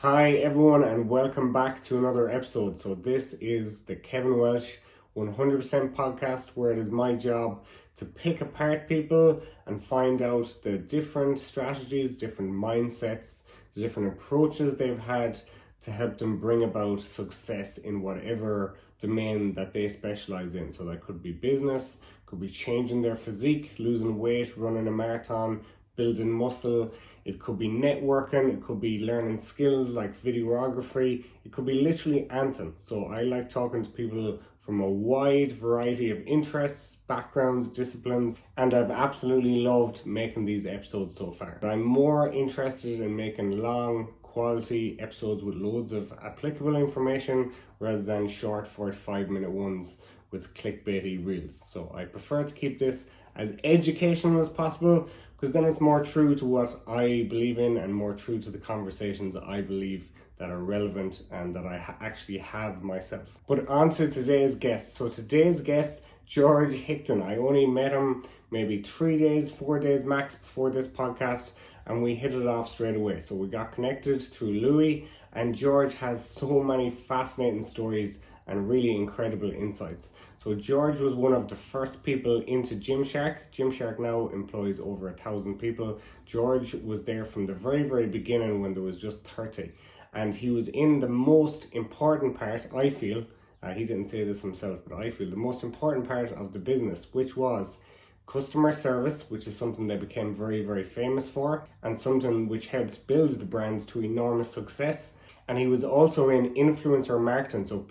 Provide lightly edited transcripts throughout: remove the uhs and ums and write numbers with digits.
Hi everyone and welcome back to another episode. So this is the Kevin Walsh 100% podcast, where it is my job to pick apart people and find out the different strategies, different mindsets, the different approaches they've had to help them bring about success in whatever domain that they specialize in. So that could be business, could be changing their physique, losing weight, running a marathon, building muscle. It could be networking, it could be learning skills like videography, it could be literally anything. So I like talking to people from a wide variety of interests, backgrounds, disciplines, and I've absolutely loved making these episodes so far. But I'm more interested in making long, quality episodes with loads of applicable information rather than short 45-minute ones with clickbaity reels. So I prefer to keep this as educational as possible, because then it's more true to what I believe in and more true to the conversations that I believe that are relevant and that I actually have myself. But on to today's guest. So today's guest, George Hickton. I only met him maybe 3 days, 4 days max before this podcast, and we hit it off straight away. So we got connected through Louis, and George has so many fascinating stories and really incredible insights. So George was one of the first people into Gymshark. Gymshark now employs over 1,000 people. George was there from the very beginning when there was just 30. And he was in the most important part, I feel, he didn't say this himself, but I feel the most important part of the business, which was customer service, which is something they became very famous for, and something which helped build the brand to enormous success. And he was also in influencer marketing, so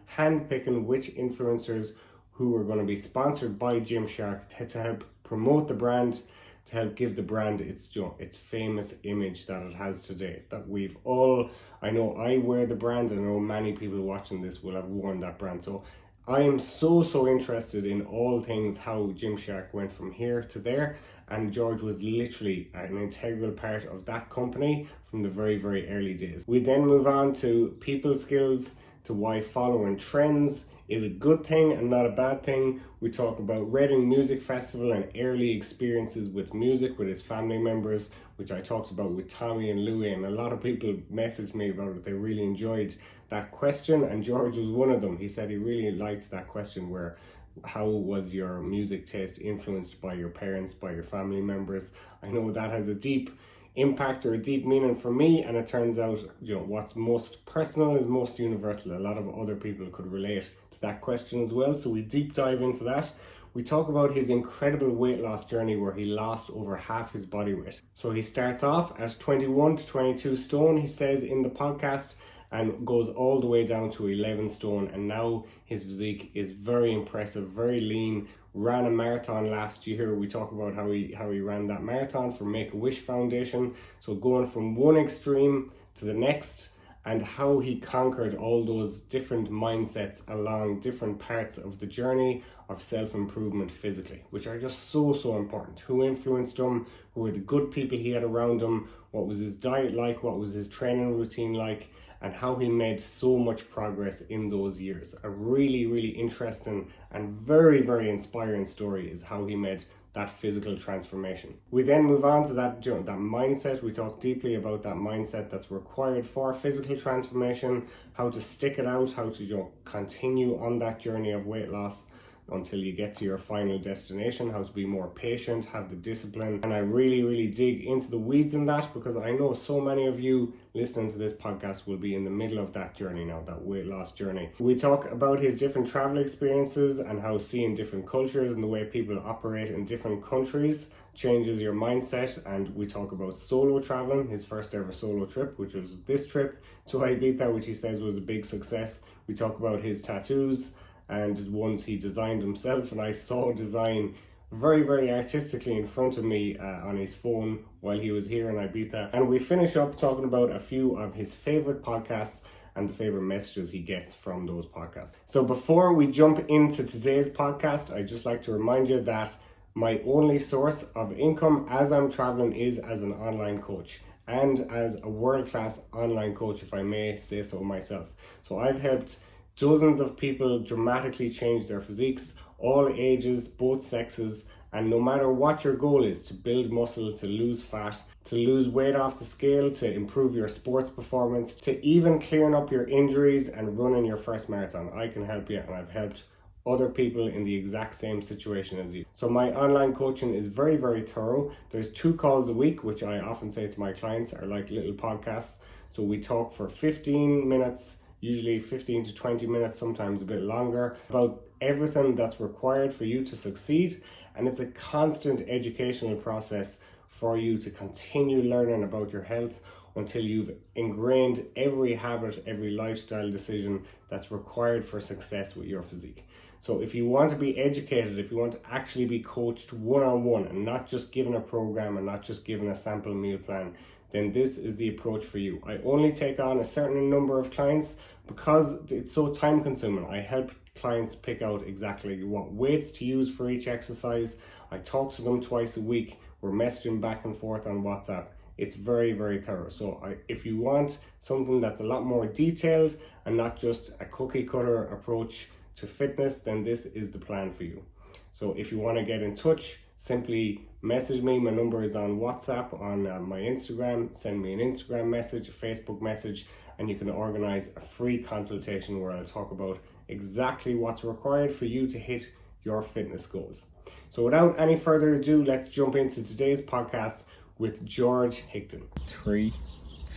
hand picking which influencers who were going to be sponsored by Gymshark to help promote the brand, to help give the brand its famous image that it has today. That we've all, I know I wear the brand, I know many people watching this will have worn that brand. So I am so interested in all things how Gymshark went from here to there, and George was literally an integral part of that company from the very early days. We then move on to people skills, to why following trends is a good thing and not a bad thing. We talk about Reading Music Festival and early experiences with music with his family members, which I talked about with Tommy and Louie, and a lot of people messaged me about it. They really enjoyed that question, and George was one of them. He said he really liked that question, where how was your music taste influenced by your parents, by your family members? I know that has a deep impact or a deep meaning for me, and it turns out what's most personal is most universal. A lot of other people could relate to that question as well, so we deep dive into that. We talk about his incredible weight loss journey, where he lost over half his body weight. So he starts off at 21 to 22 stone, he says in the podcast, and goes all the way down to 11 stone, and now his physique is very impressive, very lean. Ran a marathon last year. We talk about how he ran that marathon for Make-A-Wish Foundation. So going from one extreme to the next, and how he conquered all those different mindsets along different parts of the journey of self-improvement physically, which are just so important. Who influenced him? Who were the good people he had around him? What was his diet like? What was his training routine like? And how he made so much progress in those years. A really interesting and very inspiring story is how he made that physical transformation. We then move on to that mindset. We talk deeply about that mindset that's required for physical transformation, how to stick it out, how to continue on that journey of weight loss until you get to your final destination, how to be more patient, have the discipline. And I really dig into the weeds in that, because I know so many of you listening to this podcast will be in the middle of that journey now, that weight loss journey. We talk about his different travel experiences and how seeing different cultures and the way people operate in different countries changes your mindset. And we talk about solo traveling, his first ever solo trip, which was this trip to Ibiza, which he says was a big success. We talk about his tattoos and ones he designed himself, and I saw design very artistically in front of me on his phone while he was here in Ibiza. And we finish up talking about a few of his favorite podcasts and the favorite messages he gets from those podcasts. So before we jump into today's podcast, I'd just like to remind you that my only source of income as I'm traveling is as an online coach, and as a world-class online coach, if I may say so myself. So I've helped dozens of people dramatically change their physiques, all ages, both sexes, and no matter what your goal is, to build muscle, to lose fat, to lose weight off the scale, to improve your sports performance, to even clearing up your injuries and running your first marathon. I can help you, and I've helped other people in the exact same situation as you. So my online coaching is very, very thorough. There's 2 calls a week, which I often say to my clients are like little podcasts. So we talk for 15 minutes, usually 15 to 20 minutes, sometimes a bit longer, about everything that's required for you to succeed. And it's a constant educational process for you to continue learning about your health until you've ingrained every habit, every lifestyle decision that's required for success with your physique. So if you want to be educated, if you want to actually be coached one-on-one and not just given a program and not just given a sample meal plan, then this is the approach for you. I only take on a certain number of clients because it's so time consuming. I help clients pick out exactly what weights to use for each exercise. I talk to them twice a week. We're messaging back and forth on WhatsApp. It's very, very thorough. So if you want something that's a lot more detailed and not just a cookie cutter approach to fitness, then this is the plan for you. So if you want to get in touch, simply message me. My number is on WhatsApp, on my Instagram. Send me an Instagram message, a Facebook message, and you can organize a free consultation where I'll talk about exactly what's required for you to hit your fitness goals. So without any further ado, let's jump into today's podcast with George Hickton. 3,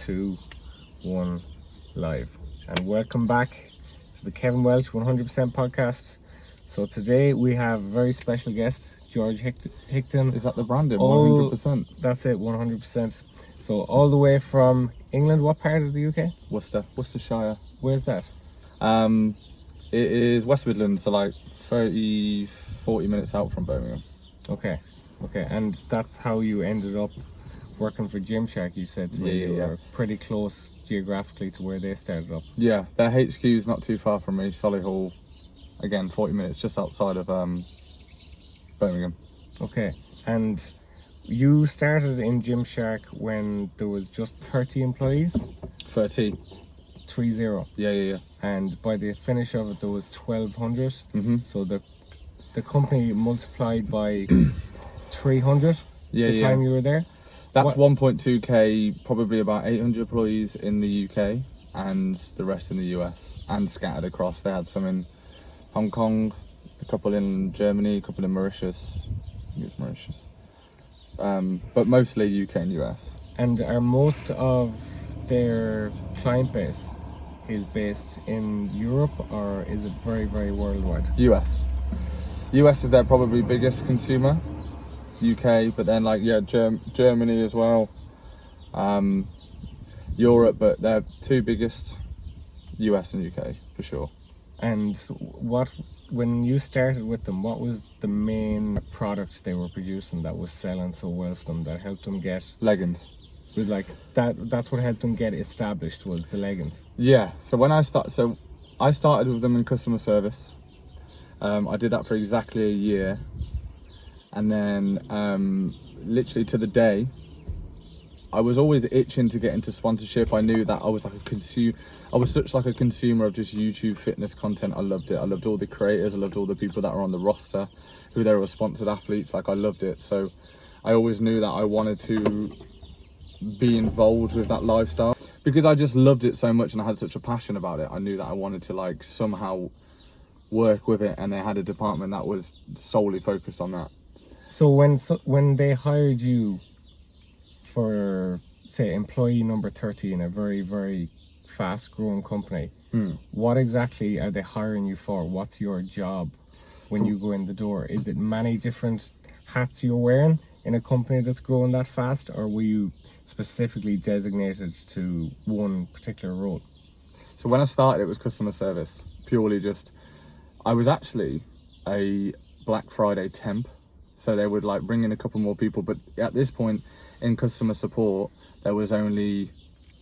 2, 1, live. And welcome back to the Kevin Welsh 100% podcast. So today we have a very special guest, George Hickton. Is that the branding? 100%. That's it, 100%. So all the way from England. What part of the UK? Worcestershire. Where's that? It is West Midlands, so like 30, 40 minutes out from Birmingham. Okay. And that's how you ended up working for Gymshark, you said to me. You were pretty close geographically to where they started up. Yeah, their HQ is not too far from me, Solihull. Again, 40 minutes just outside of Birmingham. Okay, and you started in Gymshark when there was just 30 employees? 30. 30. Yeah. And by the finish of it, there was 1,200. Mm-hmm. So the company multiplied by 300 the time you were there? That's 1.2k, probably about 800 employees in the UK and the rest in the US and scattered across. They had some in Hong Kong, a couple in Germany, a couple in Mauritius. I think it's Mauritius. But mostly UK and US. And are most of their client base is based in Europe, or is it very, very worldwide? US is their probably biggest consumer. UK, but then Germany as well, Europe, but their 2 biggest, US and UK for sure. And when you started with them, what was the main product they were producing that was selling so well for them, that helped them get leggings? It was like that's what helped them get established, was the leggings. Yeah, so when I started with them in customer service. I did that for exactly a year. And then literally to the day, I was always itching to get into sponsorship. I knew that I was such a consumer of just YouTube fitness content. I loved it. I loved all the creators. I loved all the people that were on the roster, who they were sponsored athletes. Like, I loved it. So I always knew that I wanted to be involved with that lifestyle because I just loved it so much and I had such a passion about it. I knew that I wanted to somehow work with it, and they had a department that was solely focused on that. So when they hired you for, say, employee number 30 in a very, very fast growing company, what exactly are they hiring you for? What's your job when you go in the door? Is it many different hats you're wearing in a company that's growing that fast, or were you specifically designated to one particular role? So when I started, it was customer service, purely I was actually a Black Friday temp. So they would bring in a couple more people, but at this point in customer support, there was only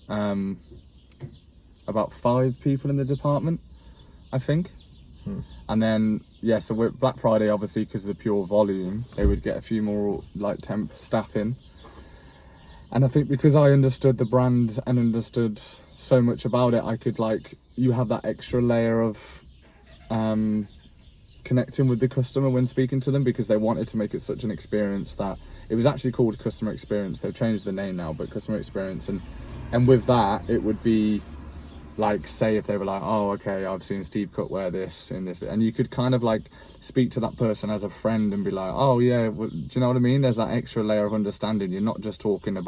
about 5 people in the department, I think. And then so with Black Friday, obviously because of the pure volume, they would get a few more temp staff in. And I think because I understood the brand and understood so much about it, I could you have that extra layer of connecting with the customer when speaking to them, because they wanted to make it such an experience that it was actually called customer experience. They've changed the name now, but customer experience. And with that, it would be like, say if they were like, oh, okay, I've seen Steve Cook wear this in this, and you could kind of like speak to that person as a friend and be like, oh yeah, well, do you know what I mean? There's that extra layer of understanding. You're not just talking to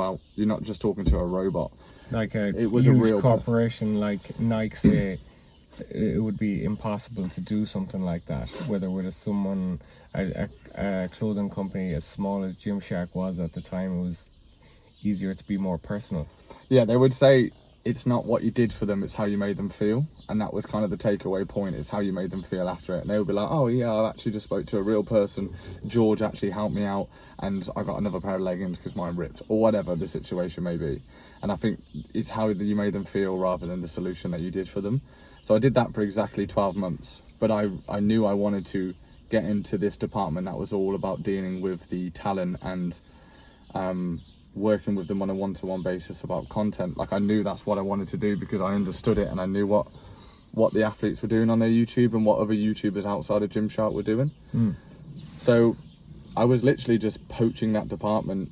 a robot. Like it was huge a real corporation like Nike say, it would be impossible to do something like that, whether with a clothing company as small as Gymshark was at the time. It was easier to be more personal. Yeah, they would say it's not what you did for them, it's how you made them feel. And that was kind of the takeaway point, it's how you made them feel after it. And they would be like, oh yeah, I actually just spoke to a real person. George actually helped me out and I got another pair of leggings because mine ripped, or whatever the situation may be. And I think it's how you made them feel rather than the solution that you did for them. So I did that for exactly 12 months. But I knew I wanted to get into this department that was all about dealing with the talent and working with them on a one-to-one basis about content. Like, I knew that's what I wanted to do because I understood it and I knew what the athletes were doing on their YouTube and what other YouTubers outside of Gymshark were doing. So I was literally just poaching that department.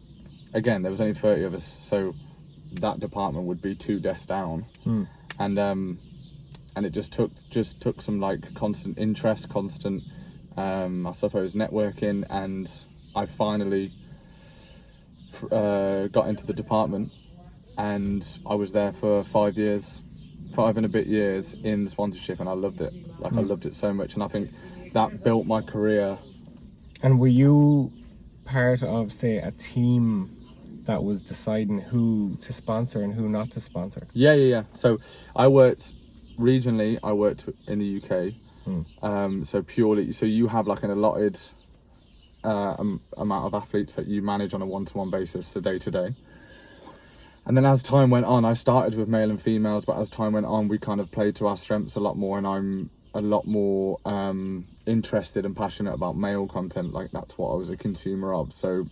Again, there was only 30 of us, so that department would be 2 desks down. And it just took some like constant interest, constant I suppose networking, and I finally got into the department, and I was there for 5 and a bit years in sponsorship, and I loved it. Like I loved it so much, and I think that built my career. And were you part of, say, a team that was deciding who to sponsor and who not to sponsor? Yeah. So I worked regionally. I worked in the UK. So you have like an allotted amount of athletes that you manage on a one-to-one basis, so day to day. And then as time went on, I started with male and females, but as time went on, we kind of played to our strengths a lot more, and I'm a lot more interested and passionate about male content. Like, that's what I was a consumer of. So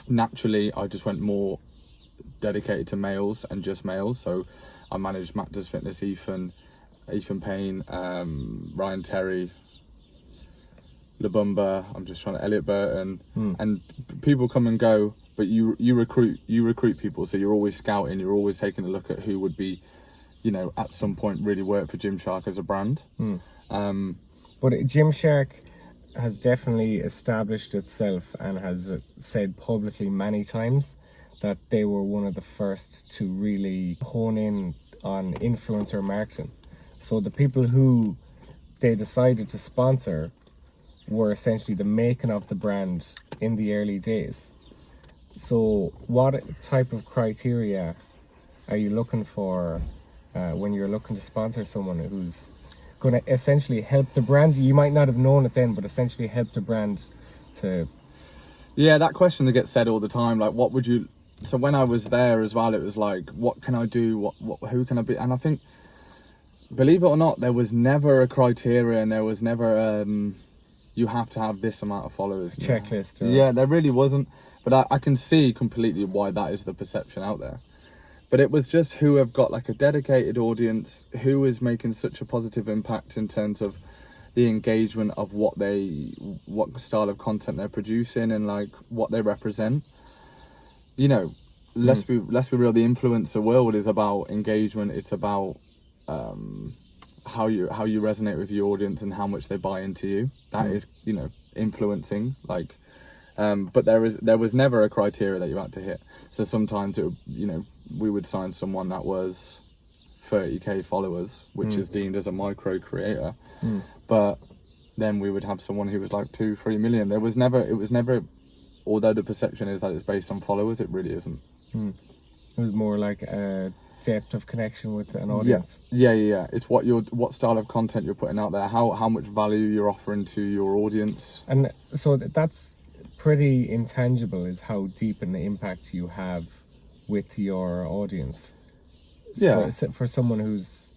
naturally, I just went more dedicated to males and just males. So I managed Matt Does Fitness, Ethan Payne, Ryan Terry, Labumba, Elliot Burton, and people come and go, but you recruit people, so you're always scouting, you're always taking a look at who would be, at some point really work for Gymshark as a brand. But Gymshark has definitely established itself and has said publicly many times that they were one of the first to really hone in on influencer marketing. So the people who they decided to sponsor were essentially the making of the brand in the early days. So what type of criteria are you looking for when you're looking to sponsor someone who's going to essentially help the brand? You might not have known it then, but essentially help the brand to... Yeah, that question that gets said all the time, like, what would you... So when I was there as well, it was like, what can I do? Who can I be? And I think, believe it or not, there was never a criteria, and there was never you have to have this amount of followers. Checklist. Yeah, there really wasn't. But I can see completely why that is the perception out there. But it was just who have got like a dedicated audience, who is making such a positive impact in terms of the engagement of what style of content they're producing and like what they represent. Let's be real, the influencer world is about engagement. It's about how you resonate with your audience and how much they buy into you. That is, influencing, like, but there was never a criteria that you had to hit. So sometimes it would, we would sign someone that was 30k followers, which is deemed as a micro creator, but then we would have someone who was like 2-3 million. It was never, although the perception is that it's based on followers, it really isn't. It was more like a depth of connection with an audience. Yeah. It's what style of content you're putting out there, how much value you're offering to your audience. And so that's pretty intangible, is how deep an impact you have with your audience. Yeah. For someone who's,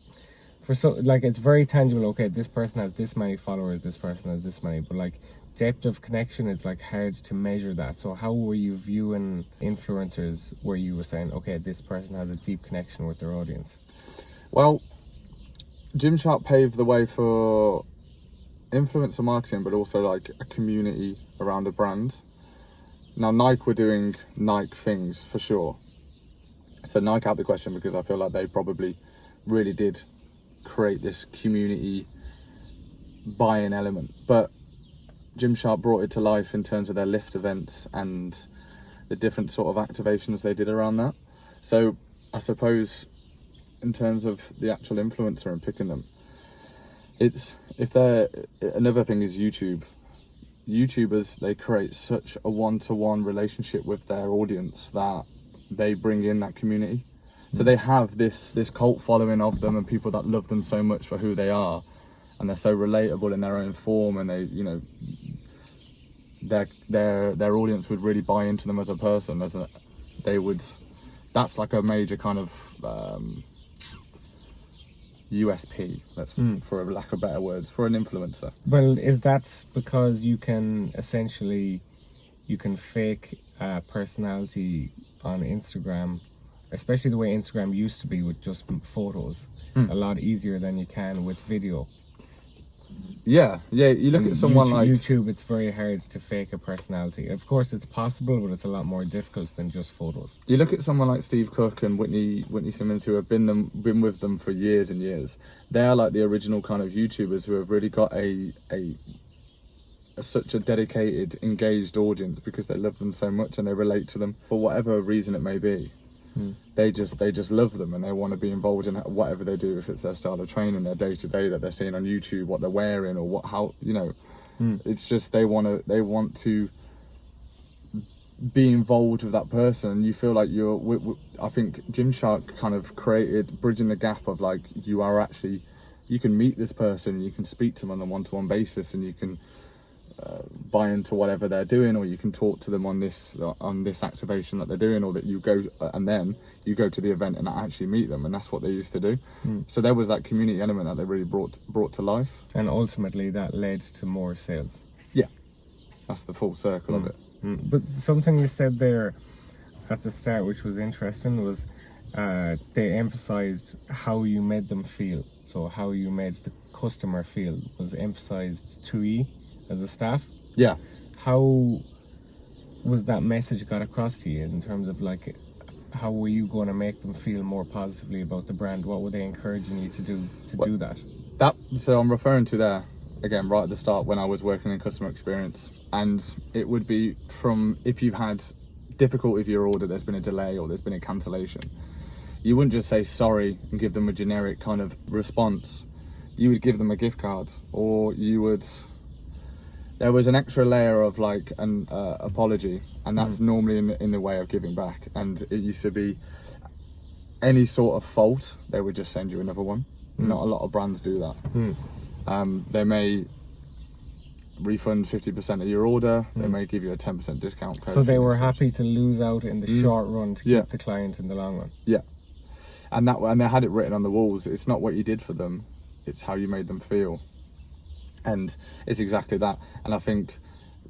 it's very tangible. Okay, this person has this many followers, this person has this many, but like depth of connection is like hard to measure that. So how were you viewing influencers where you were saying, okay, this person has a deep connection with their audience? Well, Gymshark paved the way for influencer marketing, but also like a community around a brand. Now Nike were doing Nike things for sure. So Nike out the question, because I feel like they probably really did create this community buy-in element. But Gymshark brought it to life in terms of their lift events and the different sort of activations they did around that. So I suppose in terms of the actual influencer and picking them, it's another thing is YouTubers, they create such a one-to-one relationship with their audience that they bring in that community. So they have this cult following of them and people that love them so much for who they are, and they're so relatable in their own form, and they, you know, their audience would really buy into them as a person, that's like a major kind of USP, for lack of better words, for an influencer. Well, is that because you can fake personality on Instagram, especially the way Instagram used to be with just photos, a lot easier than you can with video? Yeah. You look at someone like YouTube, it's very hard to fake a personality. Of course, it's possible, but it's a lot more difficult than just photos. You look at someone like Steve Cook and Whitney Simmons, who have been with them for years and years. They are like the original kind of YouTubers who have really got such a dedicated, engaged audience because they love them so much and they relate to them for whatever reason it may be. They just love them and they want to be involved in whatever they do, if it's their style of training, their day to day that they're seeing on YouTube, what they're wearing, or how it's just they want to be involved with that person. You feel like I think Gymshark kind of created bridging the gap of like, you can meet this person, you can speak to them on a one-to-one basis, and you can buy into whatever they're doing, or you can talk to them on this activation that they're doing, or that you go and then you go to the event and actually meet them, and that's what they used to do. So there was that community element that they really brought to life, and ultimately that led to more sales. Yeah, that's the full circle of it. But something you said there at the start, which was interesting, was they emphasized how you made them feel. So how you made the customer feel was emphasized to you as a staff. Yeah. How was that message got across to you in terms of like, how were you going to make them feel more positively about the brand? What were they encouraging you to do that? So I'm referring to there again right at the start when I was working in customer experience, and it would be from, if you've had difficulty with your order, there's been a delay or there's been a cancellation, you wouldn't just say sorry and give them a generic kind of response. You would give them a gift card, or there was an extra layer of like an apology, and that's normally in the way of giving back. And it used to be any sort of fault, they would just send you another one. Not a lot of brands do that. They may refund 50% of your order. They may give you a 10% discount code. So they were happy to lose out in the short run to keep the client in the long run. Yeah, and they had it written on the walls. It's not what you did for them, it's how you made them feel. And it's exactly that. And I think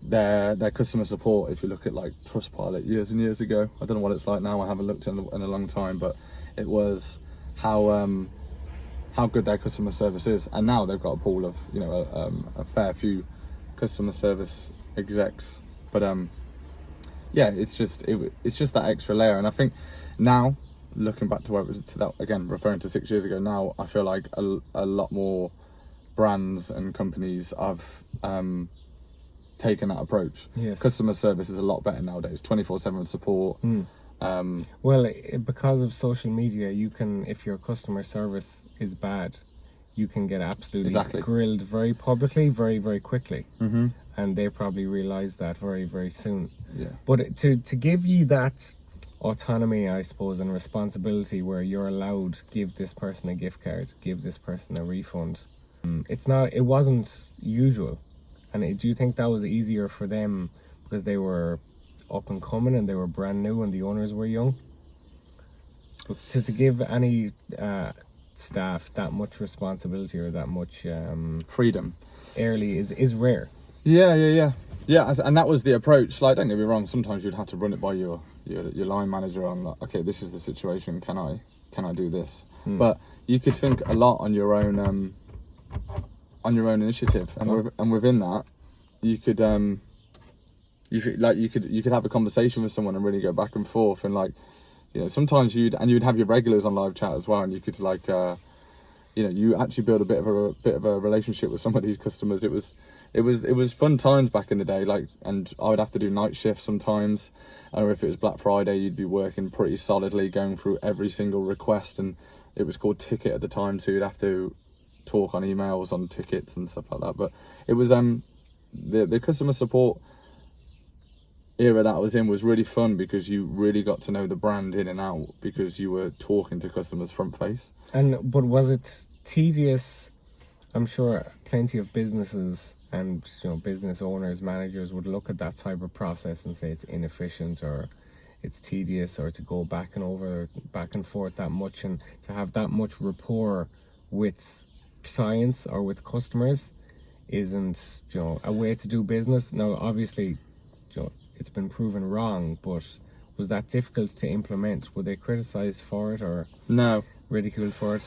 their customer support, if you look at like Trustpilot years and years ago, I don't know what it's like now, I haven't looked in a long time, but it was how good their customer service is. And now they've got a pool of a fair few customer service execs, but it's just that extra layer. And I think now, looking back to that again, referring to 6 years ago, now I feel like a lot more brands and companies have taken that approach. Yes. Customer service is a lot better nowadays, 24/7 support. Because of social media, you can, if your customer service is bad, you can get absolutely grilled very publicly, very, very quickly. And they probably realize that very, very soon. Yeah. But to give you that autonomy, I suppose, and responsibility where you're allowed, give this person a gift card, give this person a refund, it wasn't usual. And do you think that was easier for them because they were up and coming and they were brand new and the owners were young? But to give any staff that much responsibility or that much freedom early is rare. Yeah, and that was the approach. Like, don't get me wrong, sometimes you'd have to run it by your line manager on like, okay, this is the situation, can I do this? But you could think a lot on your own on your own initiative, and within that, you could you could have a conversation with someone and really go back and forth, and like, you know, sometimes you'd have your regulars on live chat as well, and you could like you know, you actually build a bit of a relationship with some of these customers. It was fun times back in the day, like, and I would have to do night shifts sometimes, or if it was Black Friday, you'd be working pretty solidly, going through every single request, and it was called ticket at the time, so you'd have to talk on emails on tickets and stuff like that. But it was the customer support era that I was in was really fun, because you really got to know the brand in and out, because you were talking to customers front face. But was it tedious? I'm sure plenty of businesses and, you know, business owners, managers would look at that type of process and say it's inefficient, or it's tedious, or to go back and forth that much, and to have that much rapport with clients or with customers isn't, you know, a way to do business. Now, obviously, you know, it's been proven wrong, but was that difficult to implement? Were they criticised for it, or No. ridiculed for it?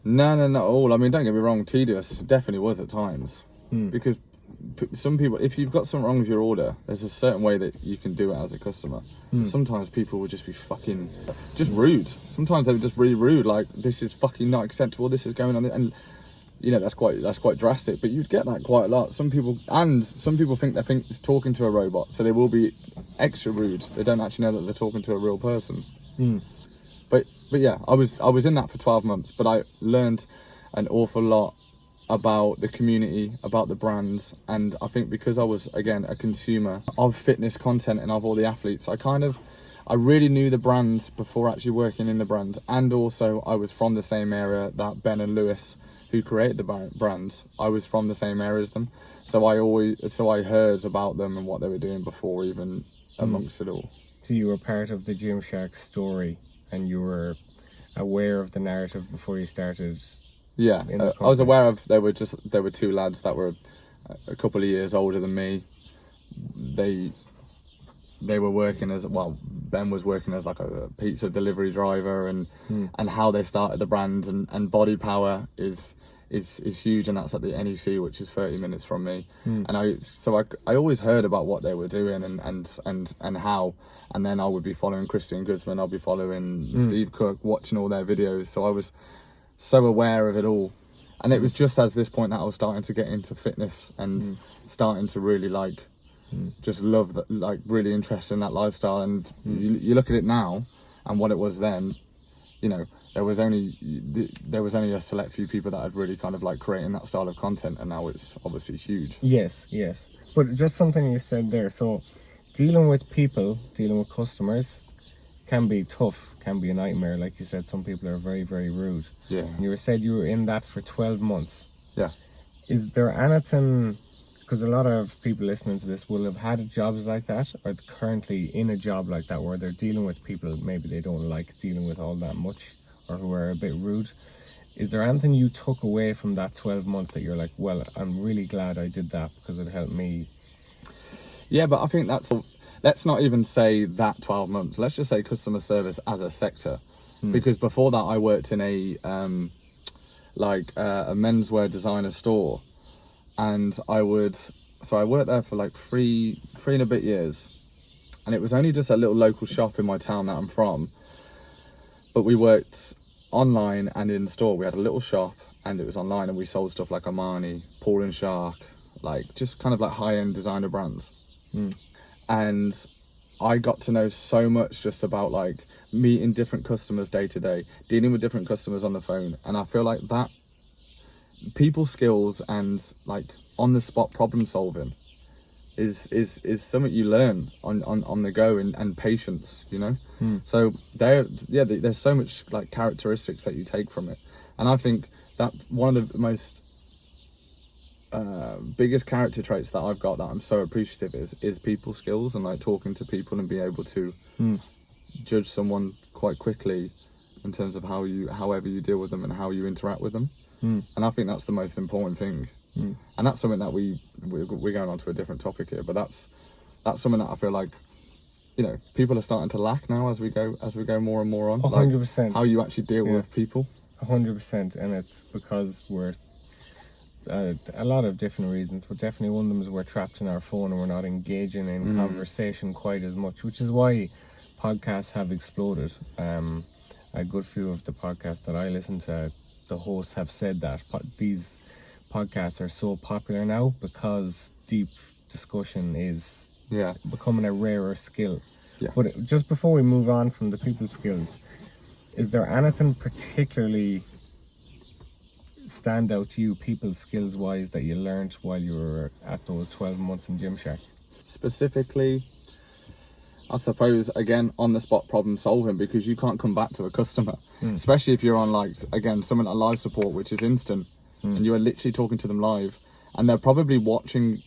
No, not at all. I mean, don't get me wrong, tedious. It definitely was at times. Because some people, if you've got something wrong with your order, there's a certain way that you can do it as a customer. Sometimes people would just be fucking, just rude. Sometimes they were just really rude, like, this is fucking not acceptable, this is going on, and you know, that's quite drastic, but you'd get that quite a lot. Some people think it's talking to a robot, so they will be extra rude. They don't actually know that they're talking to a real person. But yeah, I was in that for 12 months, but I learned an awful lot about the community, about the brands, and I think because I was, again, a consumer of fitness content and of all the athletes, I really knew the brands before actually working in the brand, and also I was from the same area that Ben and Lewis, who created the brand, I was from the same area as them, so I heard about them and what they were doing before even amongst it all. So you were part of the Gymshark story, and you were aware of the narrative before you started. Yeah, I was aware of, there were two lads that were a couple of years older than me. They were working as, well, Ben was working as like a pizza delivery driver, and how they started the brand, and Body Power is huge, and that's at the NEC, which is 30 minutes from me. And I always heard about what they were doing and how, and then I would be following Christian Guzman, I'll be following Steve Cook, watching all their videos, so I was so aware of it all. And it was just as this point that I was starting to get into fitness and starting to really like just love that, like really interested in that lifestyle. And you look at it now and what it was then, you know, there was only a select few people that had really kind of like creating that style of content, and now it's obviously huge. Yes. But just something you said there, so dealing with people, dealing with customers can be tough, can be a nightmare. Like you said, some people are very, very rude. Yeah. And you said you were in that for 12 months. Yeah. Is there anything, because a lot of people listening to this will have had jobs like that, or currently in a job like that, where they're dealing with people maybe they don't like dealing with all that much, or who are a bit rude. Is there anything you took away from that 12 months that you're like, well, I'm really glad I did that because it helped me? Yeah, but I think let's not even say that 12 months. Let's just say customer service as a sector. Because before that I worked in a menswear designer store, and I worked there for like three and a bit years, and it was only just a little local shop in my town that I'm from, but we worked online and in store. We had a little shop and it was online, and we sold stuff like Armani, Paul & Shark, like just kind of like high-end designer brands. And I got to know so much just about like meeting different customers day to day, dealing with different customers on the phone. And I feel like that people skills and like on the spot problem solving is something you learn on the go, and patience, you know. So there's so much like characteristics that you take from it, and I think that one of the most biggest character traits that I've got that I'm so appreciative is people skills, and like talking to people and being able to judge someone quite quickly in terms of however you deal with them and how you interact with them. And I think that's the most important thing. And that's something that we're going on to a different topic here, but that's something that I feel like, you know, people are starting to lack now as we go more and more on. 100%. Like how you actually deal with people. 100%, and it's because a lot of different reasons, but definitely one of them is we're trapped in our phone and we're not engaging in conversation quite as much, which is why podcasts have exploded. A good few of the podcasts that I listen to, the hosts have said that these podcasts are so popular now because deep discussion is becoming a rarer skill. Yeah. But just before we move on from the people skills, is there anything particularly stand out to you, people skills wise, that you learned while you were at those 12 months in Gymshark? Specifically, I suppose, again, on the spot problem solving, because you can't come back to a customer, especially if you're on, like, again, something like live support, which is instant, and you are literally talking to them live, and they're probably watching,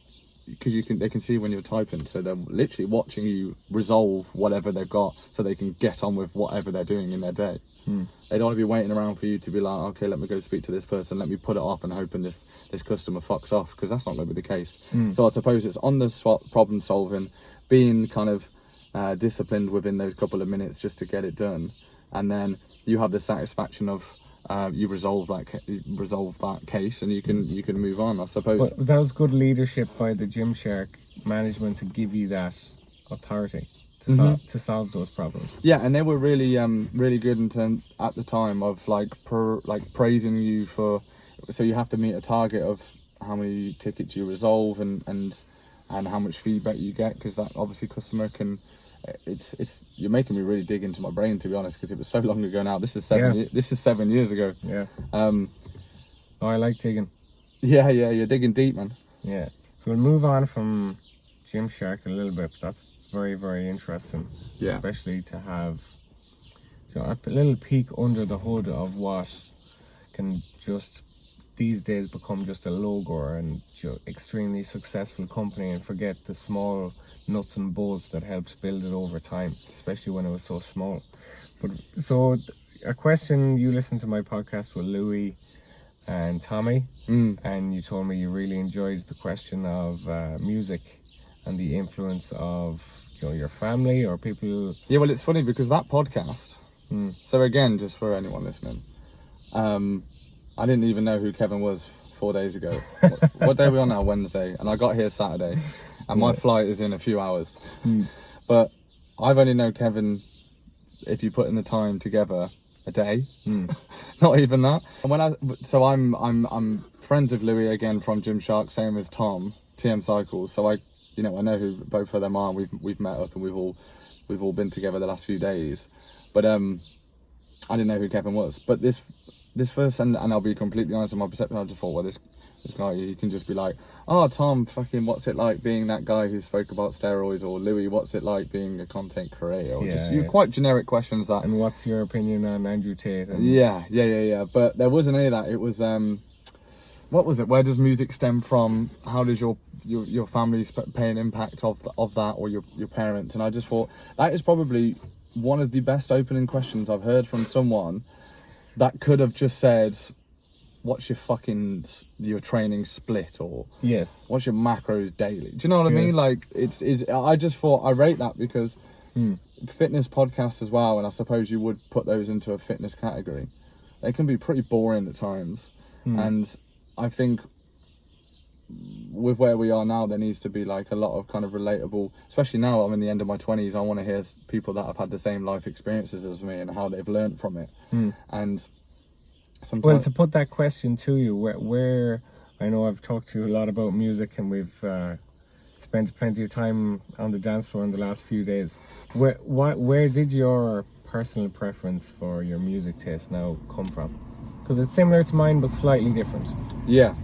because they can see when you're typing, so they're literally watching you resolve whatever they've got so they can get on with whatever they're doing in their day. They don't want to be waiting around for you to be like, okay, let me go speak to this person, let me put it off and hoping this customer fucks off, because that's not going to be the case. So I suppose it's on the spot problem solving, being kind of disciplined within those couple of minutes just to get it done, and then you have the satisfaction of you resolve that case, and you can move on, I suppose. But that was good leadership by the Gymshark management to give you that authority to solve those problems. Yeah, and they were really really good in terms at the time of praising you for, so you have to meet a target of how many tickets you resolve and how much feedback you get, because that obviously customer can. It's you're making me really dig into my brain, to be honest, because it was so long ago now. This is 7 years ago. Yeah. I like digging. Yeah, you're digging deep, man. Yeah. So we'll move on from Gymshark a little bit. That's very, very interesting. Yeah. Especially to have, a little peek under the hood of what can just these days become just a logo and extremely successful company, and forget the small nuts and bolts that helped build it over time, especially when it was so small. But so a question, you listened to my podcast with Louis and Tommy, and you told me you really enjoyed the question of music and the influence of your family or people. Yeah, well, it's funny because that podcast, so again, just for anyone listening, I didn't even know who Kevin was 4 days ago. What day are we on now? Wednesday. And I got here Saturday. And my flight is in a few hours. But I've only known Kevin, if you put in the time together, a day. Not even that. And I'm friends with Louis again from Gymshark, same as Tom, TM Cycles. So I know who both of them are. We've met up and we've all been together the last few days. But I didn't know who Kevin was. But this first, and I'll be completely honest in my perception, I just thought, well, this guy, you can just be like, oh, Tom, fucking, what's it like being that guy who spoke about steroids? Or Louis, what's it like being a content creator? Or quite generic questions that. And what's your opinion on Andrew Tate? Yeah. But there wasn't any of that. It was, what was it? Where does music stem from? How does your family pay an impact of that, or your parents? And I just thought that is probably one of the best opening questions I've heard from someone that could have just said, what's your training split, or what's your macros daily? Do you know what I mean? Like, I just thought I rate that, because fitness podcasts as well, and I suppose you would put those into a fitness category, they can be pretty boring at times. And I think with where we are now, there needs to be like a lot of kind of relatable, especially now I'm in the end of my 20s, I want to hear people that have had the same life experiences as me and how they've learned from it. And sometimes, well, to put that question to you, where I know I've talked to you a lot about music, and we've spent plenty of time on the dance floor in the last few days. Where did your personal preference for your music taste now come from? Because it's similar to mine but slightly different. Yeah,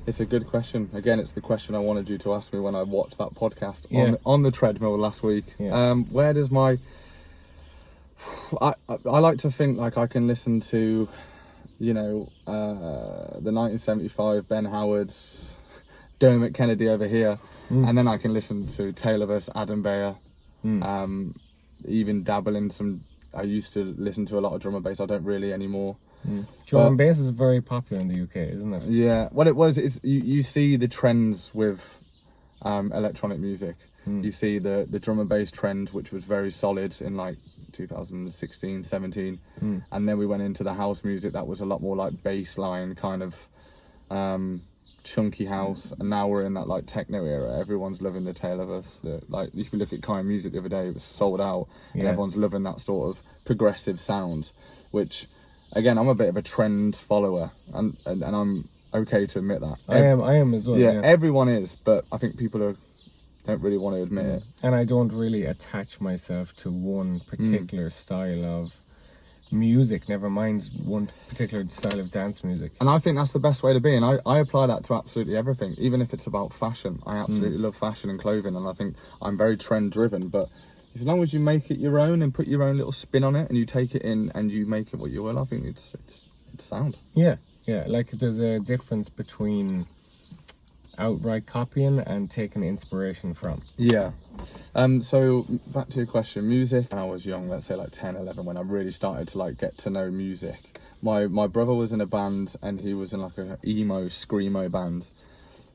it's a good question. Again, it's the question I wanted you to ask me when I watched that podcast on the treadmill last week. Where does my I like to think like I can listen to the 1975 Ben Howard, Dermot Kennedy over here, and then I can listen to Taylor vs Adam Beyer, even dabble in some. I used to listen to a lot of drum and bass. I don't really anymore. Drum and bass is very popular in the UK, isn't it? Yeah, what it was is you see the trends with electronic music. You see the drum and bass trend, which was very solid in like 2016, 17, and then we went into the house music that was a lot more like bass line kind of chunky house, and now we're in that like techno era. Everyone's loving the Tale of Us. Like if you look at Kind Music the other day, it was sold out, and everyone's loving that sort of progressive sound, which again, I'm a bit of a trend follower, and I'm okay to admit that. I am as well. Yeah, everyone is, but I think people don't really want to admit it. And I don't really attach myself to one particular style of music, never mind one particular style of dance music. And I think that's the best way to be, and I apply that to absolutely everything, even if it's about fashion. I absolutely love fashion and clothing, and I think I'm very trend driven, but as long as you make it your own and put your own little spin on it, and you take it in and you make it what you will, I think it's sound. Yeah, like there's a difference between outright copying and taking inspiration from. Yeah. So back to your question, music. When I was young, let's say like 10, 11, when I really started to like get to know music. My brother was in a band, and he was in like a emo, screamo band.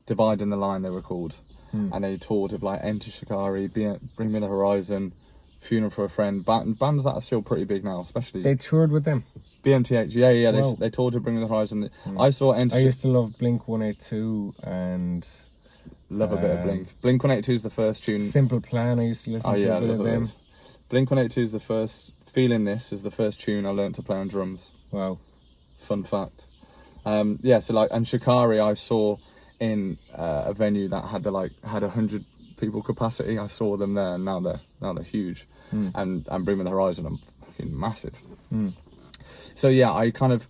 Dividing the Line, they were called. And they toured with like Enter Shikari, Bring Me the Horizon, Funeral for a Friend. Bands that are still pretty big now, especially. They toured with them? BMTH, yeah. Wow. They toured with Bring Me the Horizon. I saw Enter. I used to love Blink 182 and... Love a bit of Blink. Blink 182 is the first tune. Simple Plan, I used to listen to a bit of them. Blink 182 is the first. Feeling This is the first tune I learned to play on drums. Wow. Fun fact. So like, and Shikari I saw in a venue that had 100 people capacity. I saw them there, and now they're huge. And Bring Me the Horizon, I'm fucking massive. So yeah, I kind of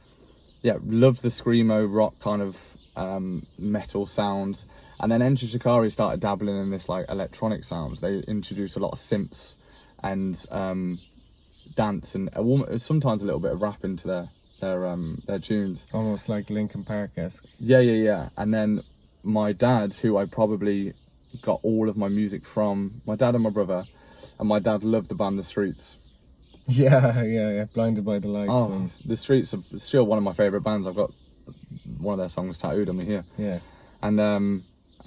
loved the screamo rock kind of metal sounds. And then Enter Shikari started dabbling in this like electronic sounds. They introduced a lot of synths and dance, and sometimes a little bit of rap into their tunes. Almost like Linkin Park-esque. Yeah. And then my dad, who I probably got all of my music from, my dad and my brother, and my dad loved the band The Streets. Yeah. Blinded by the Lights. Oh, The Streets are still one of my favourite bands. I've got one of their songs tattooed on me here. Yeah. And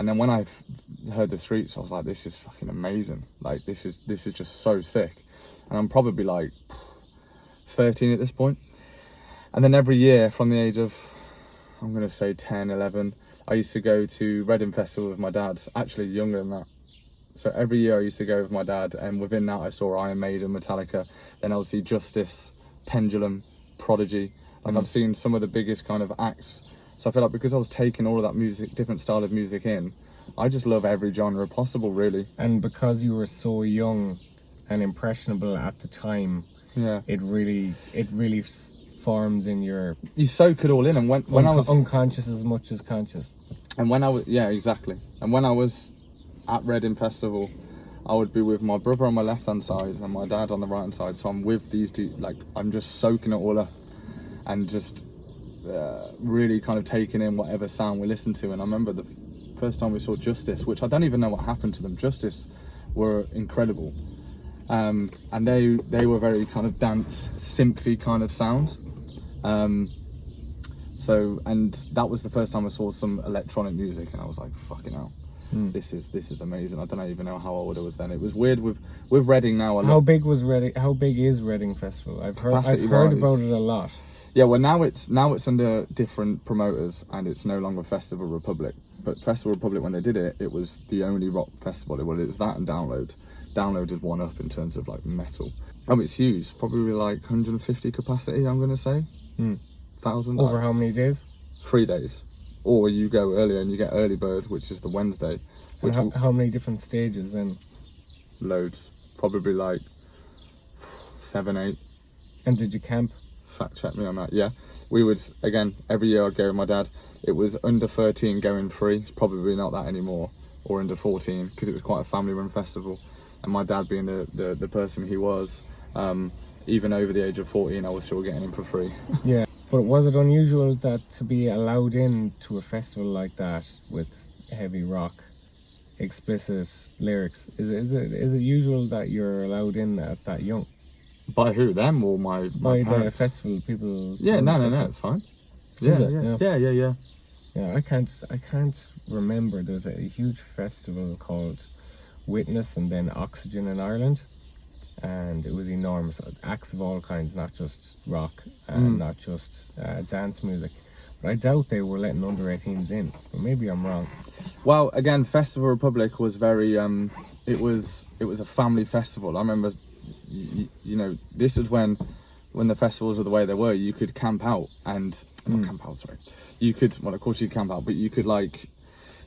then when I heard The Streets, I was like, this is fucking amazing. Like, this is just so sick. And I'm probably like 13 at this point. And then every year from the age of, I'm going to say 10, 11, I used to go to Reading Festival with my dad, actually younger than that. So every year I used to go with my dad, and within that I saw Iron Maiden, Metallica, then obviously Justice, Pendulum, Prodigy. Like I've seen some of the biggest kind of acts. So I feel like because I was taking all of that music, different style of music in, I just love every genre possible, really. And because you were so young and impressionable at the time, it really forms in your... You soak it all in, and when I was... Unconscious as much as conscious. And when I was... Yeah, exactly. And when I was at Reading Festival, I would be with my brother on my left-hand side and my dad on the right-hand side. So I'm with these two, like, I'm just soaking it all up and just... really kind of taking in whatever sound we listened to. And I remember the first time we saw Justice, which I don't even know what happened to them. Justice were incredible, and they were very kind of dance synthy kind of sounds. So, and that was the first time I saw some electronic music, and I was like, fucking hell, this is amazing. I don't even know how old I was then. It was weird with Reading now. How big is Reading Festival? I've heard about it a lot. Yeah, well now it's under different promoters, and it's no longer Festival Republic. But Festival Republic, when they did it, it was the only rock festival. Well, it was that and Download. Download is one up in terms of like metal. Oh, it's huge. Probably like 150 capacity, I'm going to say. 1,000. Over how many days? 3 days. Or you go earlier and you get early bird, which is the Wednesday. Which and how many different stages then? Loads. Probably like 7, 8. And did you camp? Fact check me on that. Yeah, we would, again, every year I'd go with my dad. It was under 13 going free. It's probably not that anymore, or under 14, because it was quite a family run festival. And my dad being the person he was, even over the age of 14, I was still getting in for free. Yeah. But was it unusual that to be allowed in to a festival like that with heavy rock, explicit lyrics, is it usual that you're allowed in at that young? By who? Them or my By parents? the festival people? Yeah, no, it's fine. Yeah. Yeah, I can't remember. There was a huge festival called Witness and then Oxygen in Ireland, and it was enormous. Acts of all kinds, not just rock and not just dance music, But I doubt they were letting under 18s in. But maybe I'm wrong. Well, again, Festival Republic was very it was a family festival. I remember, you know, this is when the festivals were the way they were. You could camp out and not camp out. Sorry, you could. Well, of course you camp out, but you could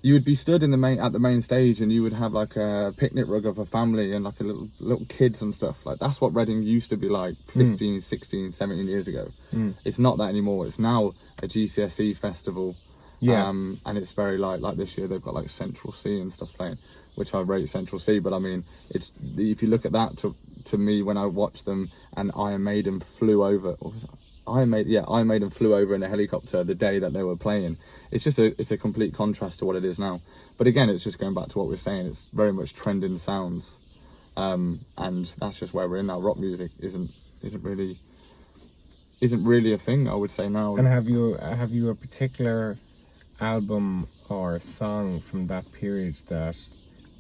you would be stood in at the main stage, and you would have like a picnic rug of a family and like a little kids and stuff. Like that's what Reading used to be like 15, 16, 17 years ago. It's not that anymore. It's now a GCSE festival. Yeah. And it's very like this year they've got like Central C and stuff playing, which I rate Central C. But I mean, it's if you look at that to me when I watched them and Iron Maiden flew over. Or was it? Iron Maiden flew over in a helicopter the day that they were playing. It's just a complete contrast to what it is now. But again, it's just going back to what we're saying. It's very much trending sounds, and that's just where we're in now. Rock music isn't really a thing, I would say now. And have you a particular album or song from that period that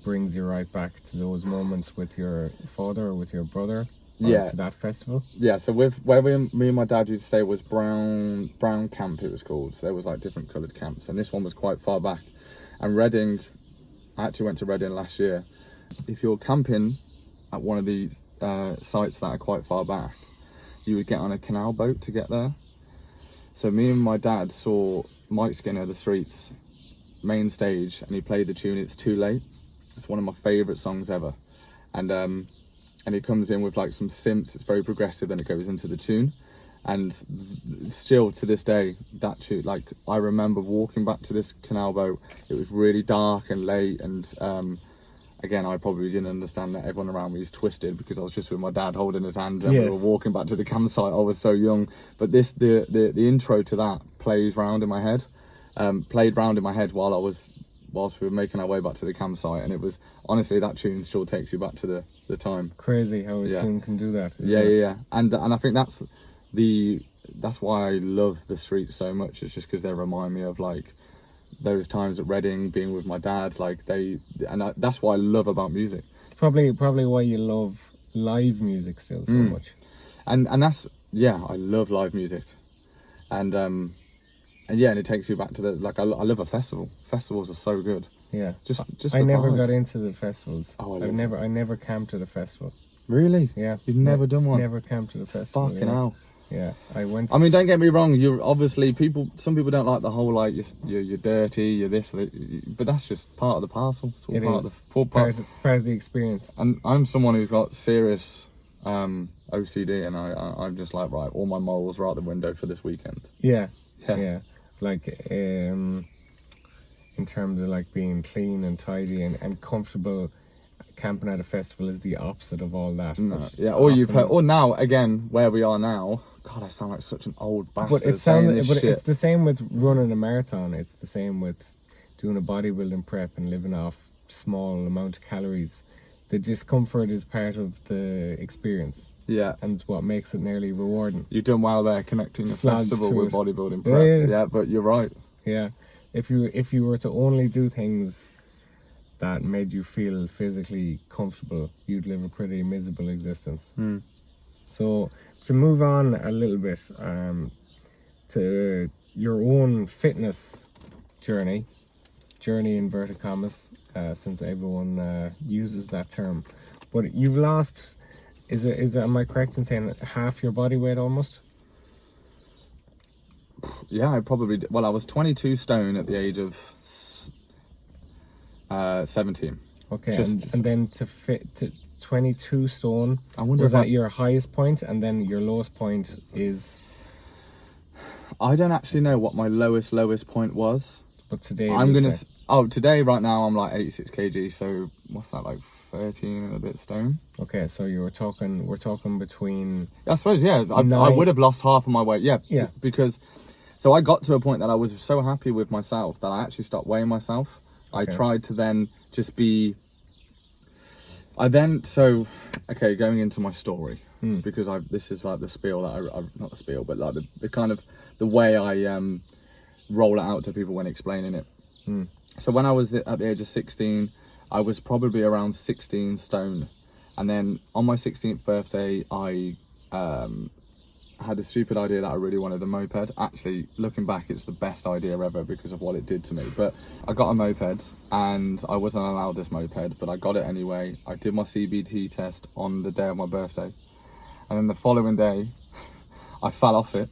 brings you right back to those moments with your father or with your brother? Yeah, to that festival. Yeah, so where me and my dad used to stay was Brown Camp, it was called. So there was like different coloured camps, and this one was quite far back. And Reading, I actually went to Reading last year. If you're camping at one of these sites that are quite far back, you would get on a canal boat to get there. So me and my dad saw Mike Skinner, The Streets, main stage, and he played the tune "It's Too Late." It's one of my favourite songs ever, and it comes in with like some synths. It's very progressive, then it goes into the tune, and still to this day that tune, like I remember walking back to this canal boat. It was really dark and late, and again I probably didn't understand that everyone around me is twisted because I was just with my dad holding his hand and we were walking back to the campsite. I was so young, but the intro to that played round in my head whilst we were making our way back to the campsite, and it was honestly, that tune still takes you back to the time. Crazy how a tune can do that. Yeah. And I think that's why I love The Streets so much. It's just because they remind me of like those times at Reading, being with my dad. Like that's what I love about music. Probably why you love live music still so much. And that's I love live music, and it takes you back to I love a festival. Festivals are so good. Yeah. Just I never vibe. got into the festivals. Oh, I never camped at a festival. Really? Yeah. You've never done one? Never camped at a festival. Fucking hell. Yeah. I went. I mean, don't get me wrong. You're obviously some people don't like the whole like you're dirty, you're this, but that's just part of the parcel. It's all part of the experience. And I'm someone who's got serious OCD, and I'm just like, right, all my morals are out the window for this weekend. Yeah. Like in terms of like being clean and tidy and comfortable, camping at a festival is the opposite of all that. No, yeah, or now again where we are now. God, I sound like such an old bastard. It's the same with running a marathon. It's the same with doing a bodybuilding prep and living off small amount of calories. The discomfort is part of the experience. Yeah, and it's what makes it nearly rewarding. You've done well there, connecting the festival with bodybuilding prep. Yeah, but you're right. Yeah, if you were to only do things that made you feel physically comfortable, you'd live a pretty miserable existence. So to move on a little bit to your own fitness journey inverted commas, since everyone uses that term, but you've lost. Is it? Am I correct in saying half your body weight almost? Yeah, I probably did. Well, I was 22 stone at the age of 17. Okay, and then to fit to 22 stone, was that your highest point, and then your lowest point is? I don't actually know what my lowest point was. But today today right now I'm like 86 kg, so what's that, like 13 and a bit stone? Okay, so we're talking between, I suppose, yeah, I would have lost half of my weight, yeah, because so I got to a point that I was so happy with myself that I actually stopped weighing myself. Okay. I tried to then just be going into my story, because this is like the spiel that not the spiel, but like the kind of the way I roll it out to people when explaining it. So when I was at the age of 16, I was probably around 16 stone, and then on my 16th birthday I I had the stupid idea that I really wanted a moped. Actually, looking back, it's the best idea ever because of what it did to me. But I got a moped, and I wasn't allowed this moped, but I got it anyway. I did my CBT test on the day of my birthday, and then the following day, I fell off it.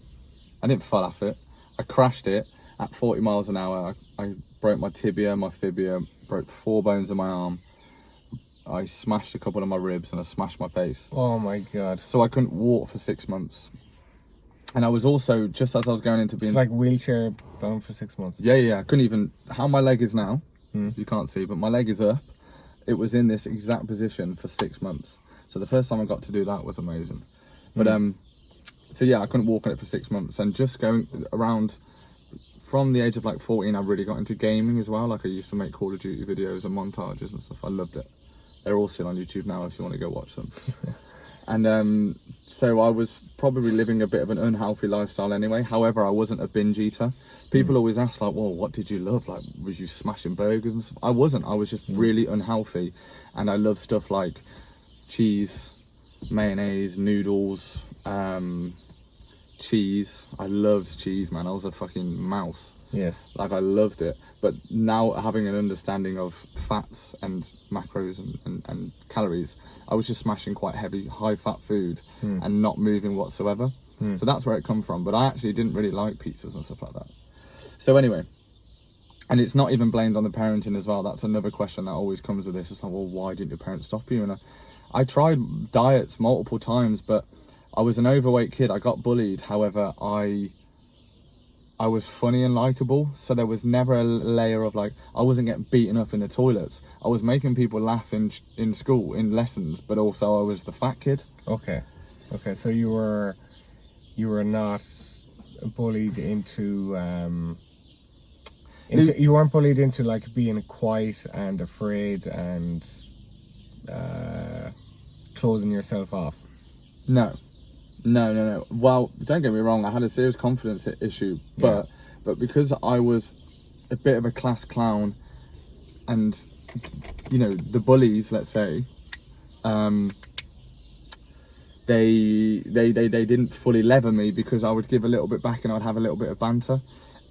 I didn't fall off it. I crashed it at 40 miles an hour. I broke my tibia, my fibia, broke 4 bones in my arm. I smashed a couple of my ribs and I smashed my face. Oh my God. So I couldn't walk for 6 months. And I was also, just as I was going into being... It's like wheelchair bound for 6 months. Yeah. I couldn't even... How my leg is now, you can't see, but my leg is up. It was in this exact position for 6 months. So the first time I got to do that was amazing. But, so yeah, I couldn't walk on it for 6 months. And just going around... From the age of like 14, I really got into gaming as well. Like I used to make Call of Duty videos and montages and stuff. I loved it. They're all still on YouTube now if you want to go watch them. And so I was probably living a bit of an unhealthy lifestyle anyway. However, I wasn't a binge eater. People always ask like, well, what did you love? Like, was you smashing burgers and stuff? I wasn't. I was just really unhealthy. And I love stuff like cheese, mayonnaise, noodles, cheese. I loved cheese, man. I was a fucking mouse. Yes. Like I loved it. But now having an understanding of fats and macros and calories, I was just smashing quite heavy, high fat food and not moving whatsoever. So that's where it come from. But I actually didn't really like pizzas and stuff like that. So anyway, and it's not even blamed on the parenting as well. That's another question that always comes with this. It's like, well, why didn't your parents stop you? And I tried diets multiple times, but I was an overweight kid. I got bullied. However, I was funny and likable, so there was never a layer of like, I wasn't getting beaten up in the toilets. I was making people laugh in school, in lessons, but also I was the fat kid. Okay, so you were not bullied into, you weren't bullied into like being quiet and afraid and closing yourself off. No. Well, don't get me wrong, I had a serious confidence issue, but because I was a bit of a class clown, and you know, the bullies, let's say, they didn't fully lever me because I would give a little bit back and I'd have a little bit of banter,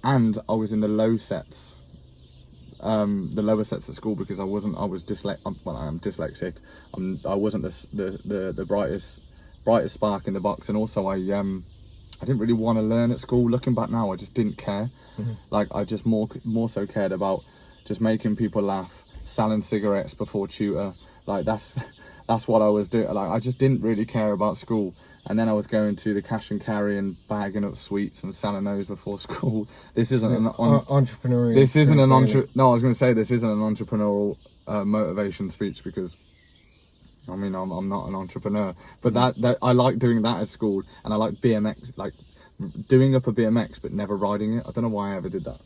and I was in the low sets. The lower sets at school because I was dyslexic. Well, I am dyslexic. I wasn't the brightest spark in the box, and also I didn't really want to learn at school. Looking back now, I just didn't care. Like I just more so cared about just making people laugh, selling cigarettes before tutor. Like that's what I was doing. Like I just didn't really care about school. And then I was going to the cash and carry and bagging up sweets and selling those before school. This isn't an entrepreneurial. This isn't an No, I was going to say this isn't an entrepreneurial motivation speech because, I mean, I'm not an entrepreneur, but that I like doing that at school, and I like BMX, like doing up a BMX but never riding it. I don't know why I ever did that.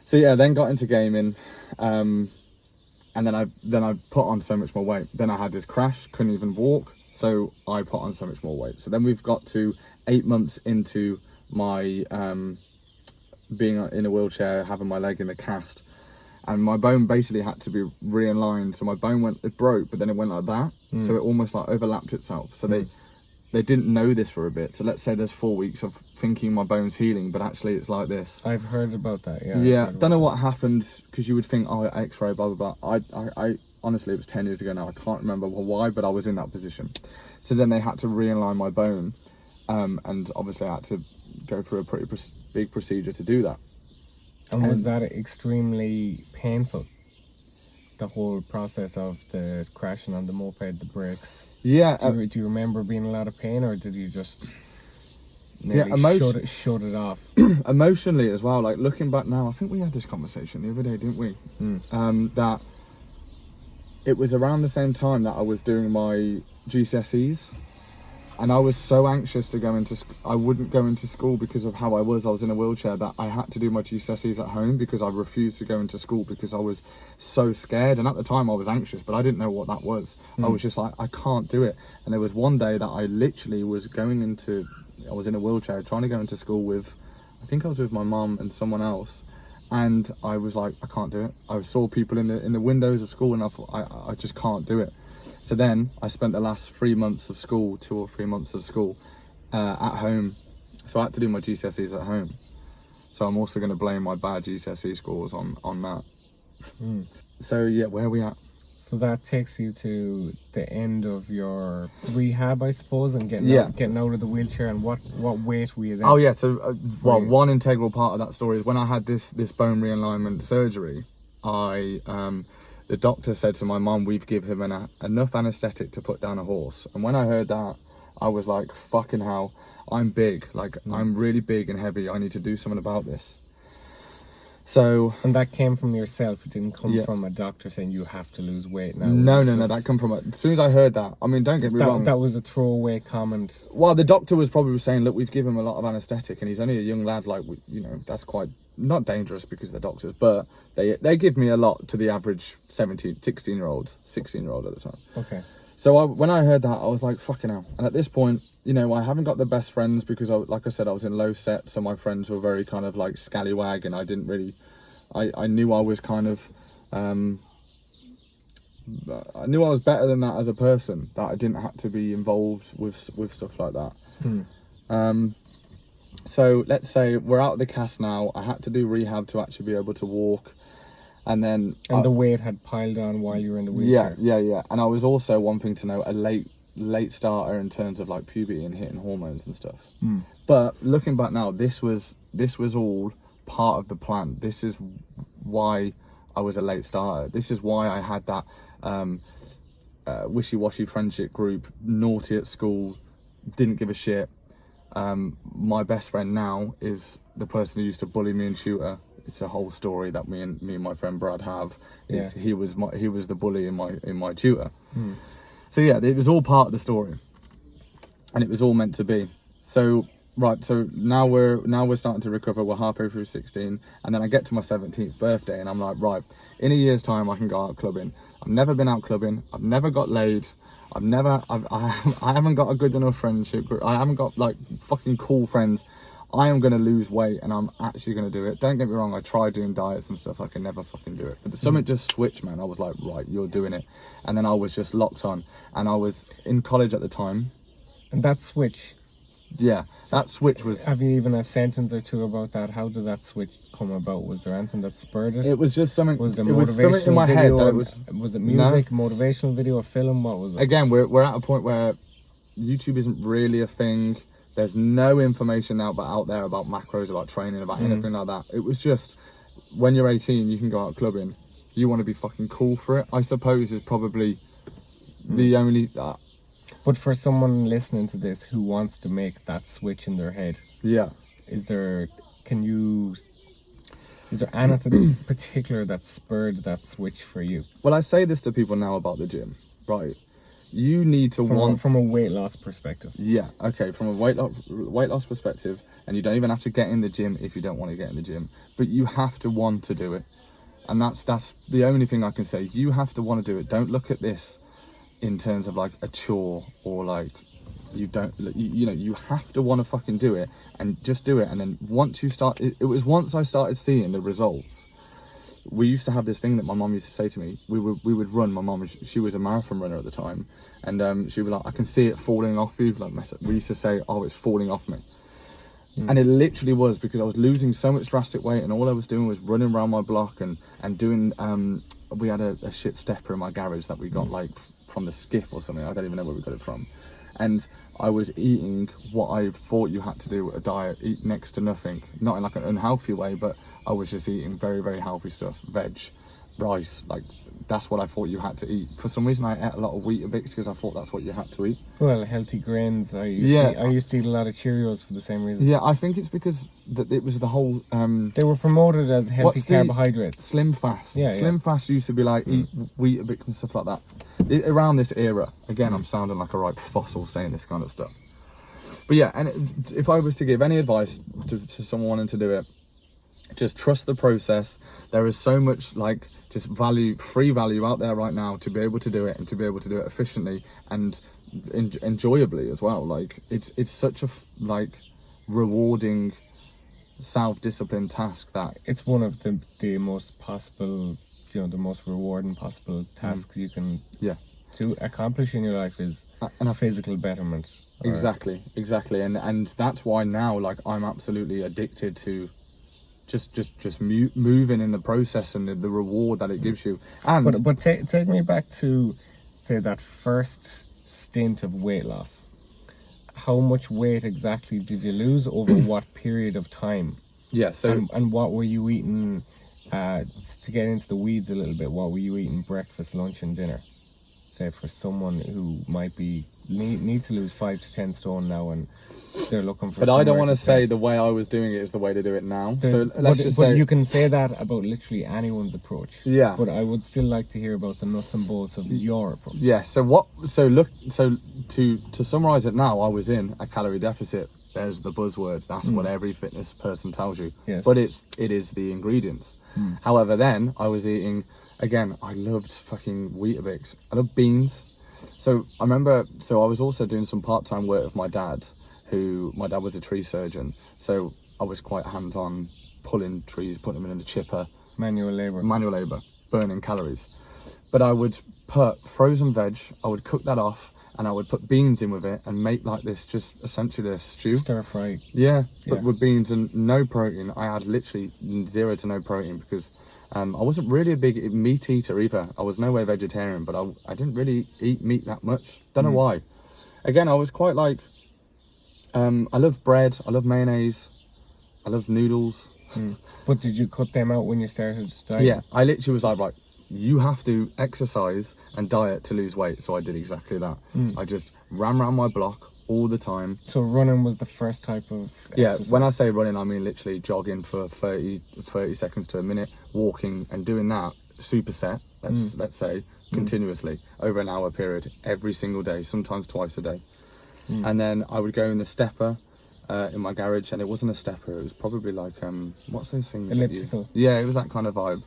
So yeah, then got into gaming, and then I put on so much more weight. Then I had this crash, couldn't even walk. So I put on so much more weight. So then we've got to 8 months into my being in a wheelchair, having my leg in a cast, and my bone basically had to be realigned. So my bone it broke, but then it went like that. So it almost like overlapped itself. So they didn't know this for a bit. So let's say there's 4 weeks of thinking my bone's healing, but actually it's like this. I've heard about that. Yeah. Don't know what happened, because you would think, oh, X-ray, blah blah blah. I honestly, it was 10 years ago now. I can't remember why, but I was in that position. So then they had to realign my bone, and obviously I had to go through a pretty big procedure to do that. And was that extremely painful? The whole process of the crashing on the moped, the brakes. Yeah. Do you remember being in a lot of pain, or did you just shut it off? Emotionally as well. Like looking back now, I think we had this conversation the other day, didn't we? That it was around the same time that I was doing my GCSEs, and I was so anxious to go into I wouldn't go into school because of how I was in a wheelchair, that I had to do my GCSEs at home because I refused to go into school because I was so scared. And at the time I was anxious, but I didn't know what that was. I was just like, I can't do it. And there was one day that I literally was I was in a wheelchair trying to go into school with, I think I was with my mum and someone else, and I was like, I can't do it. I saw people in the windows of school, and I thought, I just can't do it. So then I spent the last 3 months of school, 2 or 3 months of school, at home. So I had to do my GCSEs at home. So I'm also going to blame my bad GCSE scores on that. So yeah, where are we at? So that takes you to the end of your rehab, I suppose, and getting out of the wheelchair. And what weight were you then? Oh yeah, so one integral part of that story is when I had this bone realignment surgery, the doctor said to my mum, we've given him enough anaesthetic to put down a horse. And when I heard that, I was like, fucking hell, I'm big, like I'm really big and heavy, I need to do something about this. So, and that came from yourself. It didn't come from a doctor saying you have to lose weight now. No, that come from as soon as I heard that. I mean, don't get me wrong. That was a throwaway comment. Well, the doctor was probably saying, look, we've given him a lot of anaesthetic and he's only a young lad, like, that's quite, not dangerous because they're doctors, but they give me a lot to the average 16-year-old at the time. Okay. So when I heard that, I was like, fucking hell. And at this point, I haven't got the best friends because, like I said, I was in low set, so my friends were very kind of like scallywag, and I didn't really, I knew I was kind of, I knew I was better than that as a person, that I didn't have to be involved with stuff like that. So let's say we're out of the cast now. I had to do rehab to actually be able to walk. And then the weight had piled on while you were in the wheelchair. Yeah. And I was also, one thing to note, a late starter in terms of like puberty and hitting hormones and stuff. But looking back now, this was all part of the plan. This is why I was a late starter. This is why I had that wishy-washy friendship group, naughty at school, didn't give a shit. My best friend now is the person who used to bully me and tutor. It's a whole story that me and my friend Brad have. He was the bully in my tutor. So yeah, it was all part of the story, and it was all meant to be. So so now we're starting to recover. We're halfway through 16, and then I get to my 17th birthday, and I'm like, right, in a year's time I can go out clubbing. I've never been out clubbing. I've never got laid. I haven't got a good enough friendship group. I haven't got like fucking cool friends. I am going to lose weight, and I'm actually going to do it. Don't get me wrong, I tried doing diets and stuff, I can never fucking do it. But something just switched, man. I was like, right, you're doing it. And then I was just locked on. And I was in college at the time. And that switch? Yeah, that switch was... Have you even a sentence or two about that? How did that switch come about? Was there anything that spurred it? It was just something... Was there it was something in my head that it was... Was it music, motivational video, a film? What was it? Again, we're at a point where YouTube isn't really a thing. There's no information out there about macros, about training, about anything like that. It was just, when you're 18, you can go out clubbing. You want to be fucking cool for it, I suppose, is probably the only... But for someone listening to this who wants to make that switch in their head, is there anything particular that spurred that switch for you? Well, I say this to people now about the gym, right? You need to from a weight loss perspective. Yeah, okay, from a weight loss perspective, and you don't even have to get in the gym if you don't want to get in the gym, but you have to want to do it, and that's the only thing I can say. You have to want to do it. Don't look at this in terms of like a chore, or like you have to want to fucking do it, and just do it. And then once you start, it was once I started seeing the results. We used to have this thing that my mum used to say to me. We would run. My mum, she was a marathon runner at the time, and she would be like, I can see it falling off you. Like, we used to say, oh, it's falling off me. And it literally was, because I was losing so much drastic weight, and all I was doing was running around my block and doing, we had a shit stepper in my garage that we got like from the skip or something. I don't even know where we got it from. And I was eating what I thought you had to do with a diet, eat next to nothing, not in like an unhealthy way, but I was just eating very, very healthy stuff, veg, rice, like that's what I thought you had to eat. For some reason, I ate a lot of Weetabix because I thought that's what you had to eat. Well, healthy grains. I used to eat a lot of Cheerios for the same reason. Yeah, I think it's because it was the whole... they were promoted as healthy carbohydrates. Slim Fast. Yeah, Slim Fast used to be like, eat Weetabix and stuff like that. Around this era, again, I'm sounding like a right fossil saying this kind of stuff. But yeah, and if I was to give any advice to someone wanting to do it, just trust the process. There is so much like just free value out there right now to be able to do it, and to be able to do it efficiently and enjoyably as well. Like it's such a rewarding self-discipline task that it's one of the most possible, the most rewarding possible tasks you can to accomplish in your life is a physical betterment. Exactly, and that's why now, like, I'm absolutely addicted to just moving in the process and the reward that it gives you. And But take me back to, say, that first stint of weight loss. How much weight exactly did you lose over what period of time? yeah, so And what were you eating? To get into the weeds a little bit, what were you eating breakfast, lunch, and dinner? Say for someone who might be need to lose 5 to 10 stone now, and they're looking for. but I don't want to say start. the way I was doing it is the way to do it now. So There's- let's but, just but say, you can say that about literally anyone's approach. Yeah. But I would still like to hear about the nuts and bolts of your approach. yeah. So to summarize it now, I was in a calorie deficit. There's the buzzword. That's what every fitness person tells you. Yes. But it is the ingredients. However, then I was eating, again, I loved fucking Weetabix. I love beans. So I remember, I was also doing some part-time work with my dad, my dad was a tree surgeon. So I was quite hands-on, pulling trees, putting them in a chipper. Manual labor. Burning calories. But I would put frozen veg, I would cook that off, and I would put beans in with it and make like this, just essentially a stew. Stir fry. Yeah, but Yeah. with beans and no protein. I had literally 0 to no protein because I wasn't really a big meat eater either. I was no way vegetarian, but I didn't really eat meat that much. Don't know why. Again, I was quite like, I love bread, I love mayonnaise, I love noodles. But did you cut them out when you started dieting? Yeah, I literally was like, right, you have to exercise and diet to lose weight. So I did exactly that. I just ran around my block all the time. So running was the first type of exercise. When I say running, I mean literally jogging for 30 seconds to a minute, walking and doing that superset, let's say, continuously over an hour period, every single day, sometimes twice a day. And then I would go in the stepper in my garage, and it wasn't a stepper, it was probably like, what's those things? Elliptical. Yeah, it was that kind of vibe.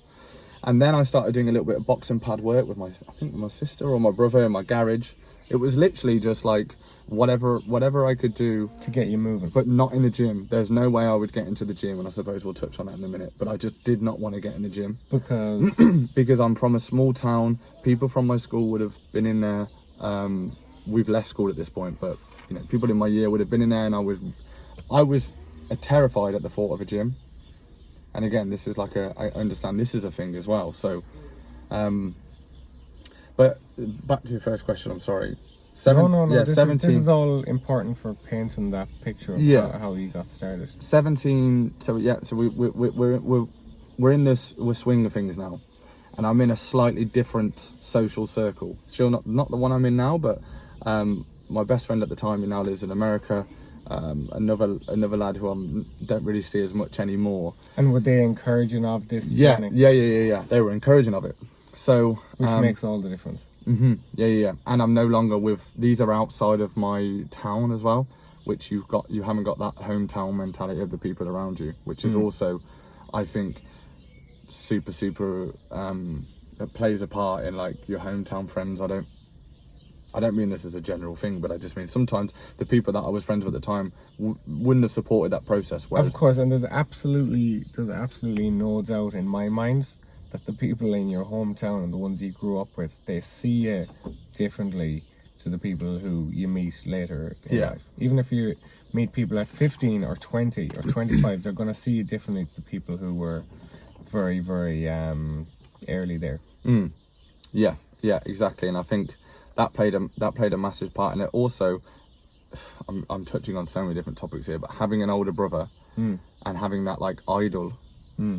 And then I started doing a little bit of boxing pad work with my sister or my brother in my garage. It was literally just like whatever I could do to get you moving. but not in the gym. There's no way I would get into the gym, and I suppose we'll touch on that in a minute. But I just did not want to get in the gym Because because I'm from a small town. People from my school would have been in there. We've left school at this point, but you know, people in my year would have been in there, and I was terrified at the thought of a gym. And again, this is like I understand this is a thing as well. So, but back to your first question. I'm sorry. No. Yeah, this 17. This is all important for painting that picture of how you got started. 17. So we're in this swing of things now, and I'm in a slightly different social circle. Still not the one I'm in now, but my best friend at the time, who now lives in America. Another lad who I don't really see as much anymore. And were they encouraging of this? Yeah. technique? They were encouraging of it. So Which makes all the difference. Yeah. And I'm no longer with. These are outside of my town as well, which you haven't got that hometown mentality of the people around you, which is also, I think, super it plays a part in like your hometown friends. I don't mean this as a general thing, but I just mean sometimes the people that I was friends with at the time wouldn't have supported that process. Whereas, Of course, and there's absolutely no doubt in my mind that the people in your hometown and the ones you grew up with, they see you differently to the people who you meet later in life. Even if you meet people at 15 or 20 or 25, they're going to see you differently to the people who were very, very early there. Yeah, exactly. And I think that played a massive part. And it also, I'm touching on so many different topics here, but having an older brother and having that like idol,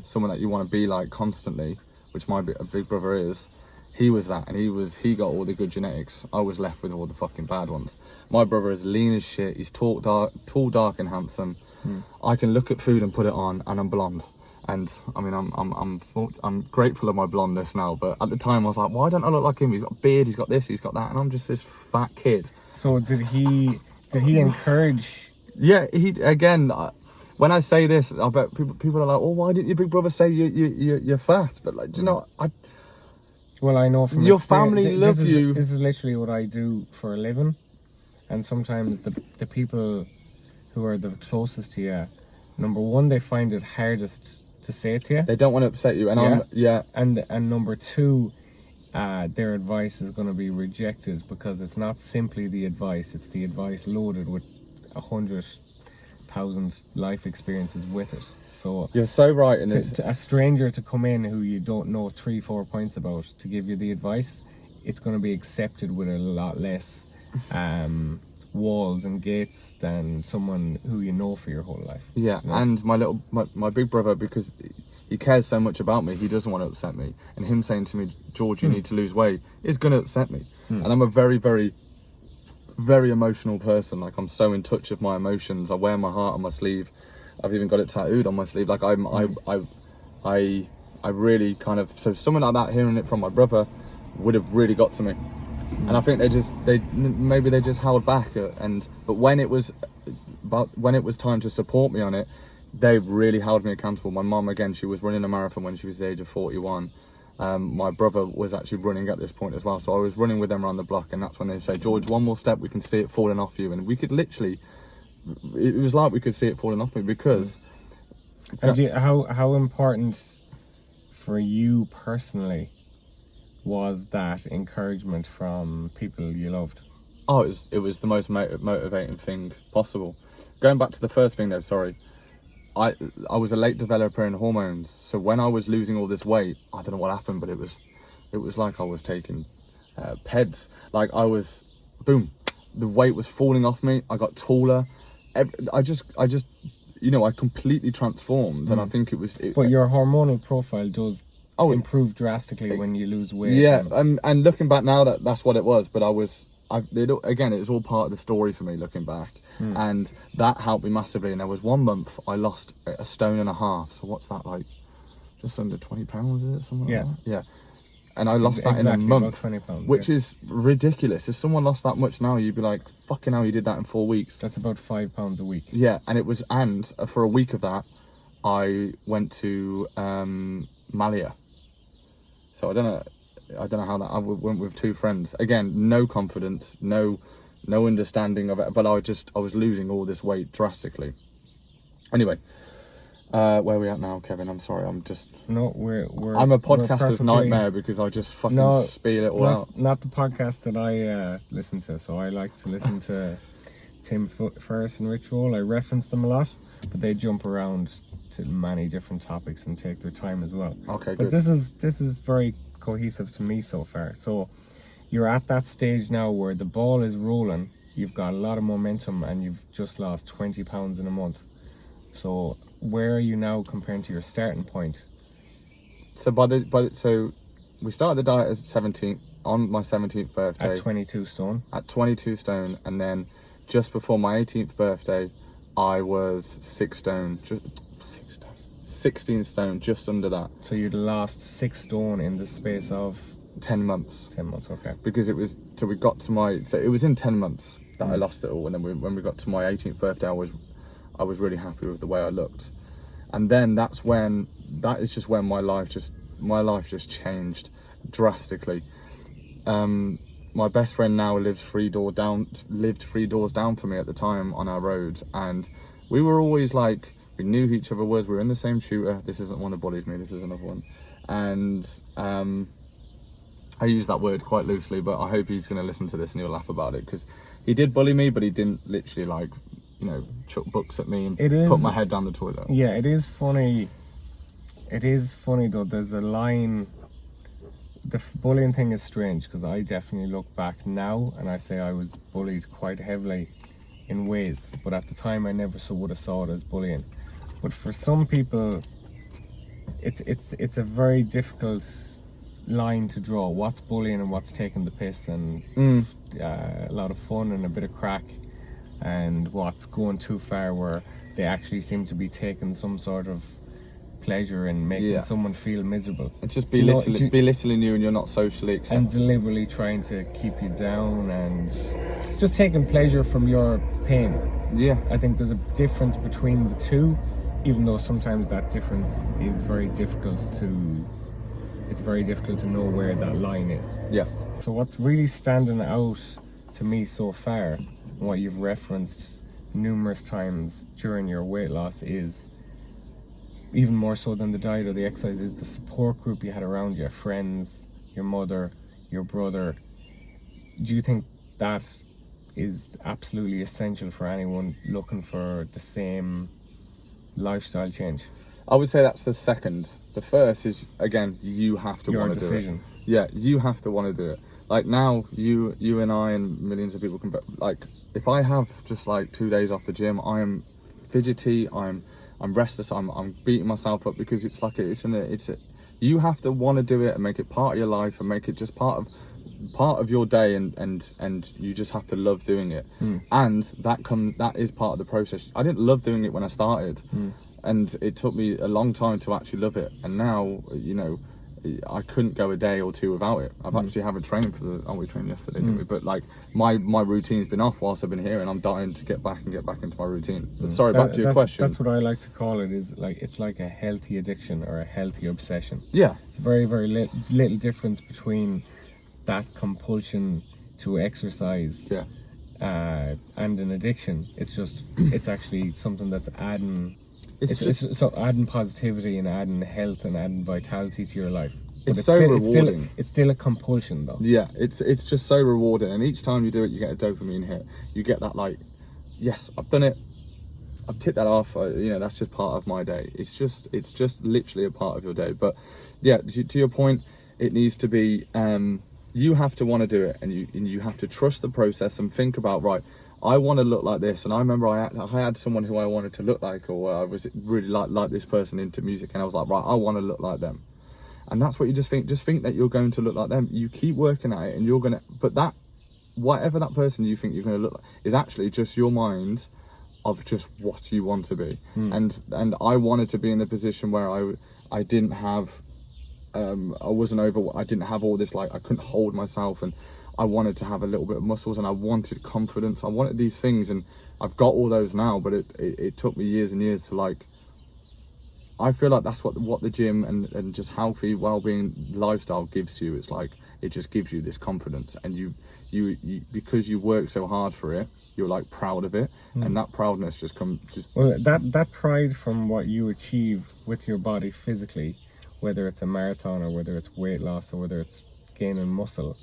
someone that you want to be like constantly, which my big brother is, he was that, and he got all the good genetics. I was left with all the fucking bad ones. My brother is lean as shit. He's tall, dark, and handsome. I can look at food and put it on, and I'm blonde. And I mean, I'm grateful of my blondness now, but at the time I was like, why don't I look like him? He's got a beard, he's got this, he's got that, and I'm just this fat kid. So did he encourage? Yeah, again. When I say this, I bet people are like, "Oh, why didn't your big brother say you're fat?" But like, do you know, Well, I know from your experience, family love you. This is literally what I do for a living, and sometimes the people who are the closest to you, number one, they find it hardest to say it to you. They don't want to upset you, and and number two, their advice is going to be rejected because it's not simply the advice, it's the advice loaded with 100,000 life experiences with it. So You're so right in this. a stranger to come in who you don't know 3-4 points about to give you the advice, it's going to be accepted with a lot less walls and gates than someone who you know for your whole life. Yeah, you know? and my big brother, because he cares so much about me, he doesn't want to upset me. And him saying to me, George, you need to lose weight, is going to upset me. And I'm a very, very, very emotional person. Like, I'm so in touch with my emotions. I wear my heart on my sleeve. I've even got it tattooed on my sleeve. Like, I really kind of, so someone like that hearing it from my brother would have really got to me. And I think maybe they just held back, but when it was time to support me on it, they really held me accountable. My mum, again, she was running a marathon when she was the age of 41. My brother was actually running at this point as well, so I was running with them around the block, and that's when they say, George, one more step, we can see it falling off you. And we could literally, it was like we could see it falling off me, because And how important for you personally was that encouragement from people you loved? Oh, it was the most motivating thing possible. Going back to the first thing though, sorry. I was a late developer in hormones, so when I was losing all this weight, I don't know what happened, but it was like I was taking peds. Like, I was, boom, the weight was falling off me. I got taller. I just I completely transformed, and I think it was. But your hormonal profile does improve drastically when you lose weight. Yeah, and looking back now, that's what it was. But again, it's all part of the story for me looking back, and that helped me massively. And there was 1 month I lost 1.5 stone. So what's that, like? Just under 20 pounds, is it? Something like that? Yeah. And I lost that in a month, about 20 pounds, which is ridiculous. If someone lost that much now, you'd be like, fucking hell, you did that in 4 weeks. That's about £5 a week. Yeah, and for a week of that, I went to Malia. So I don't know how that. I went with 2 friends. Again, no confidence, no understanding of it. But I was losing all this weight drastically. Anyway, where are we at now, Kevin? I'm sorry. I'm a podcast of nightmare because I just fucking spiel it all out. Not the podcast that I listen to. So I like to listen to Tim Ferriss and Rich Roll. I reference them a lot, but they jump around to many different topics and take their time as well. Okay, but good. This is very cohesive to me so far. So you're at that stage now where the ball is rolling, you've got a lot of momentum, and you've just lost 20 pounds in a month. So where are you now compared to your starting point? So so we started the diet as 17 on my 17th birthday at 22 stone. At 22 stone, and then just before my 18th birthday, I was 16 stone, just under that. So you'd lost 6 stone in the space of 10 months. 10 months, okay. Because it was in 10 months that I lost it all, and then when we got to my 18th birthday, I was really happy with the way I looked. And then that is just when my life just changed drastically. My best friend now lived 3 doors down from me at the time on our road, and we were always like, we knew who each other was. We were in the same shooter. This isn't one that bullied me. This is another one. And I use that word quite loosely, but I hope he's going to listen to this and he'll laugh about it, because he did bully me, but he didn't literally chuck books at me and put my head down the toilet. Yeah, it is funny. It is funny though. There's a line. The bullying thing is strange, because I definitely look back now and I say I was bullied quite heavily in ways, but at the time I never would have saw it as bullying. But for some people, it's a very difficult line to draw. What's bullying and what's taking the piss and a lot of fun and a bit of crack, and what's going too far where they actually seem to be taking some sort of pleasure in making someone feel miserable. It's just belittling you, and you're not socially accepted. And deliberately trying to keep you down and just taking pleasure from your pain. Yeah. I think there's a difference between the two, even though sometimes that difference is very difficult to know where that line is. Yeah. So what's really standing out to me so far, and what you've referenced numerous times during your weight loss, is even more so than the diet or the exercise, is the support group you had around you, friends, your mother, your brother. Do you think that is absolutely essential for anyone looking for the same lifestyle change? I would say that's the second. The first is, again, you have to Your want to do it. decision. Yeah, you have to want to do it. Like now, you and I and millions of people can, like, if I have just like 2 days off the gym, I am fidgety, I'm restless, I'm beating myself up because it's like you have to want to do it and make it part of your life and make it just part of your day, and you just have to love doing it. And that is part of the process. I didn't love doing it when I started, and it took me a long time to actually love it. And now, you know, I couldn't go a day or two without it. I've actually haven't trained we trained yesterday, didn't we? But like my routine's been off whilst I've been here, and I'm dying to get back into my routine. But sorry, back to your question. That's what I like to call it. Is like, it's like a healthy addiction or a healthy obsession. Yeah, it's very, very little difference between that compulsion to exercise, and an addiction. It's just it's actually something that's adding. It's adding positivity and adding health and adding vitality to your life. But it's so rewarding. It's still a compulsion, though. Yeah, it's just so rewarding, and each time you do it, you get a dopamine hit. You get that, like, yes, I've done it. I've ticked that off. You know, that's just part of my day. It's just literally a part of your day. But yeah, to your point, it needs to be. You have to want to do it, and you have to trust the process and think about, right, I want to look like this. And I remember I had someone who I wanted to look like, or I was really like this person into music, and I was like, right, I want to look like them. And that's what you just think that you're going to look like them. You keep working at it, and you're gonna, but that, whatever that person you think you're going to look like is actually just your mind of just what you want to be. And I wanted to be in the position where I didn't have I didn't have all this, like, I couldn't hold myself, and I wanted to have a little bit of muscles, and I wanted confidence. I wanted these things, and I've got all those now, but it took me years and years to, like, I feel like that's what the gym and just healthy well-being lifestyle gives you. It's like, it just gives you this confidence, and you because you work so hard for it, you're like proud of it, and that proudness just comes. Well, that pride from what you achieve with your body physically, whether it's a marathon or whether it's weight loss or whether it's gaining muscle,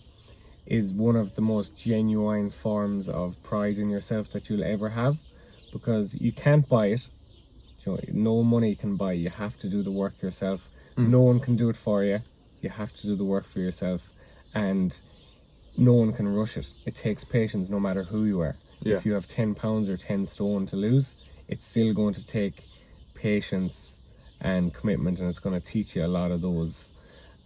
is one of the most genuine forms of pride in yourself that you'll ever have, because you can't buy it. You know, no money can buy. You have to do the work yourself. No one can do it for you. You have to do the work for yourself, and no one can rush it. It takes patience, no matter who you are. If you have 10 pounds or 10 stone to lose, it's still going to take patience and commitment, and it's going to teach you a lot of those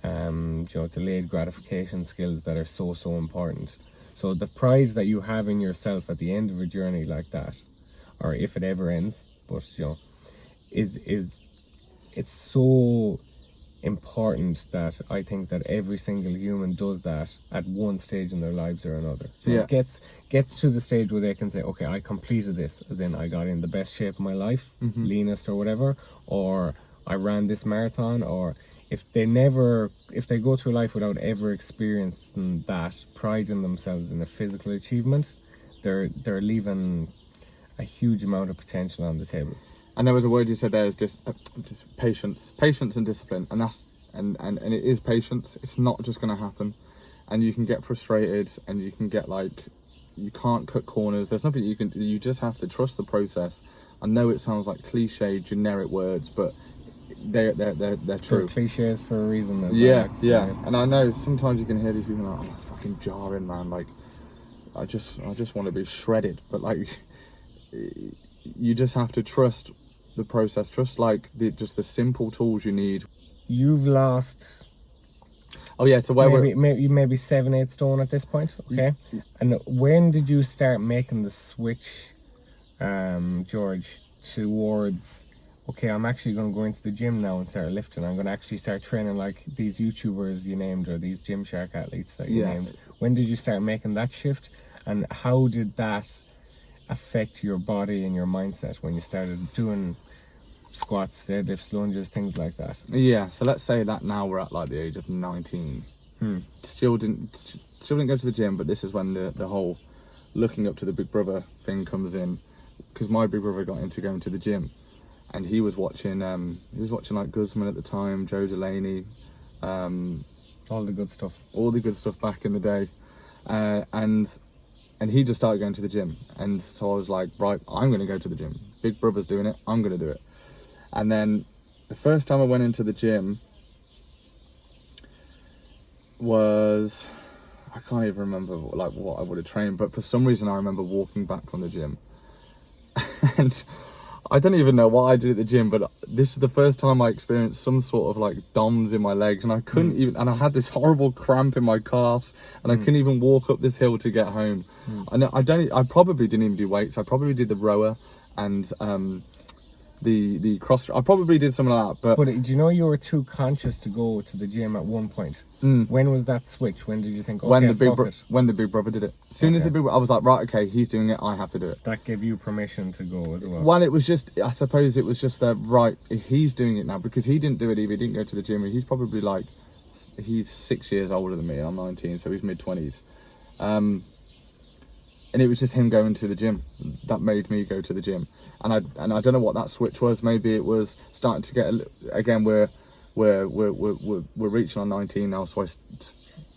delayed gratification skills that are so important. So the pride that you have in yourself at the end of a journey like that, or if it ever ends, but it's so important that I think that every single human does that at one stage in their lives or another. So it gets to the stage where they can say, okay, I completed this, as in I got in the best shape of my life, leanest or whatever, or I ran this marathon. Or if they go through life without ever experiencing that pride in themselves in a physical achievement, they're leaving a huge amount of potential on the table. And there was a word you said there, is just patience and discipline, and that's and it is patience. It's not just going to happen, and you can get frustrated, and you can get, like, you can't cut corners. There's nothing you can do. You just have to trust the process. I know it sounds like cliche, generic words, but they're true. They're cliches for a reason. And I know sometimes you can hear these people like, oh, it's fucking jarring, man. Like, I just want to be shredded, but, like, you just have to trust the process, trust, like, the simple tools you need. You've lost, so where maybe 7-8 stone at this point, okay? And when did you start making the switch, George, towards, okay, I'm actually going to go into the gym now and start lifting. I'm going to actually start training like these YouTubers you named, or these Gymshark athletes that you named. When did you start making that shift, and how did that affect your body and your mindset when you started doing squats, deadlifts, lunges, things like that? So let's say that now we're at, like, the age of 19. Still didn't go to the gym, but this is when the whole looking up to the big brother thing comes in, because my big brother got into going to the gym, and he was watching like Guzman at the time, Joe Delaney, All the good stuff. All the good stuff back in the day. And he just started going to the gym. And so I was like, right, I'm going to go to the gym. Big brother's doing it, I'm going to do it. And then the first time I went into the gym was, I can't even remember like what I would have trained, but for some reason I remember walking back from the gym. And I don't even know what I did at the gym, but this is the first time I experienced some sort of like DOMS in my legs, and I couldn't even, and I had this horrible cramp in my calves, and I couldn't even walk up this hill to get home. And I probably didn't even do weights. I probably did the rower and the cross. I probably did something like that. But do you know you were too conscious to go to the gym at one point? When was that switch? When did you think, okay, when the big brother did it? As soon as the big, I was like, right, okay, he's doing it, I have to do it. That gave you permission to go as well. Well, it was just, I suppose it was just that, right, he's doing it now, because he didn't do it either. He didn't go to the gym. He's probably like, he's 6 years older than me, and I'm 19, so he's mid-20s. And it was just him going to the gym that made me go to the gym. And I don't know what that switch was. Maybe it was starting to get, again, we're reaching on 19 now, so I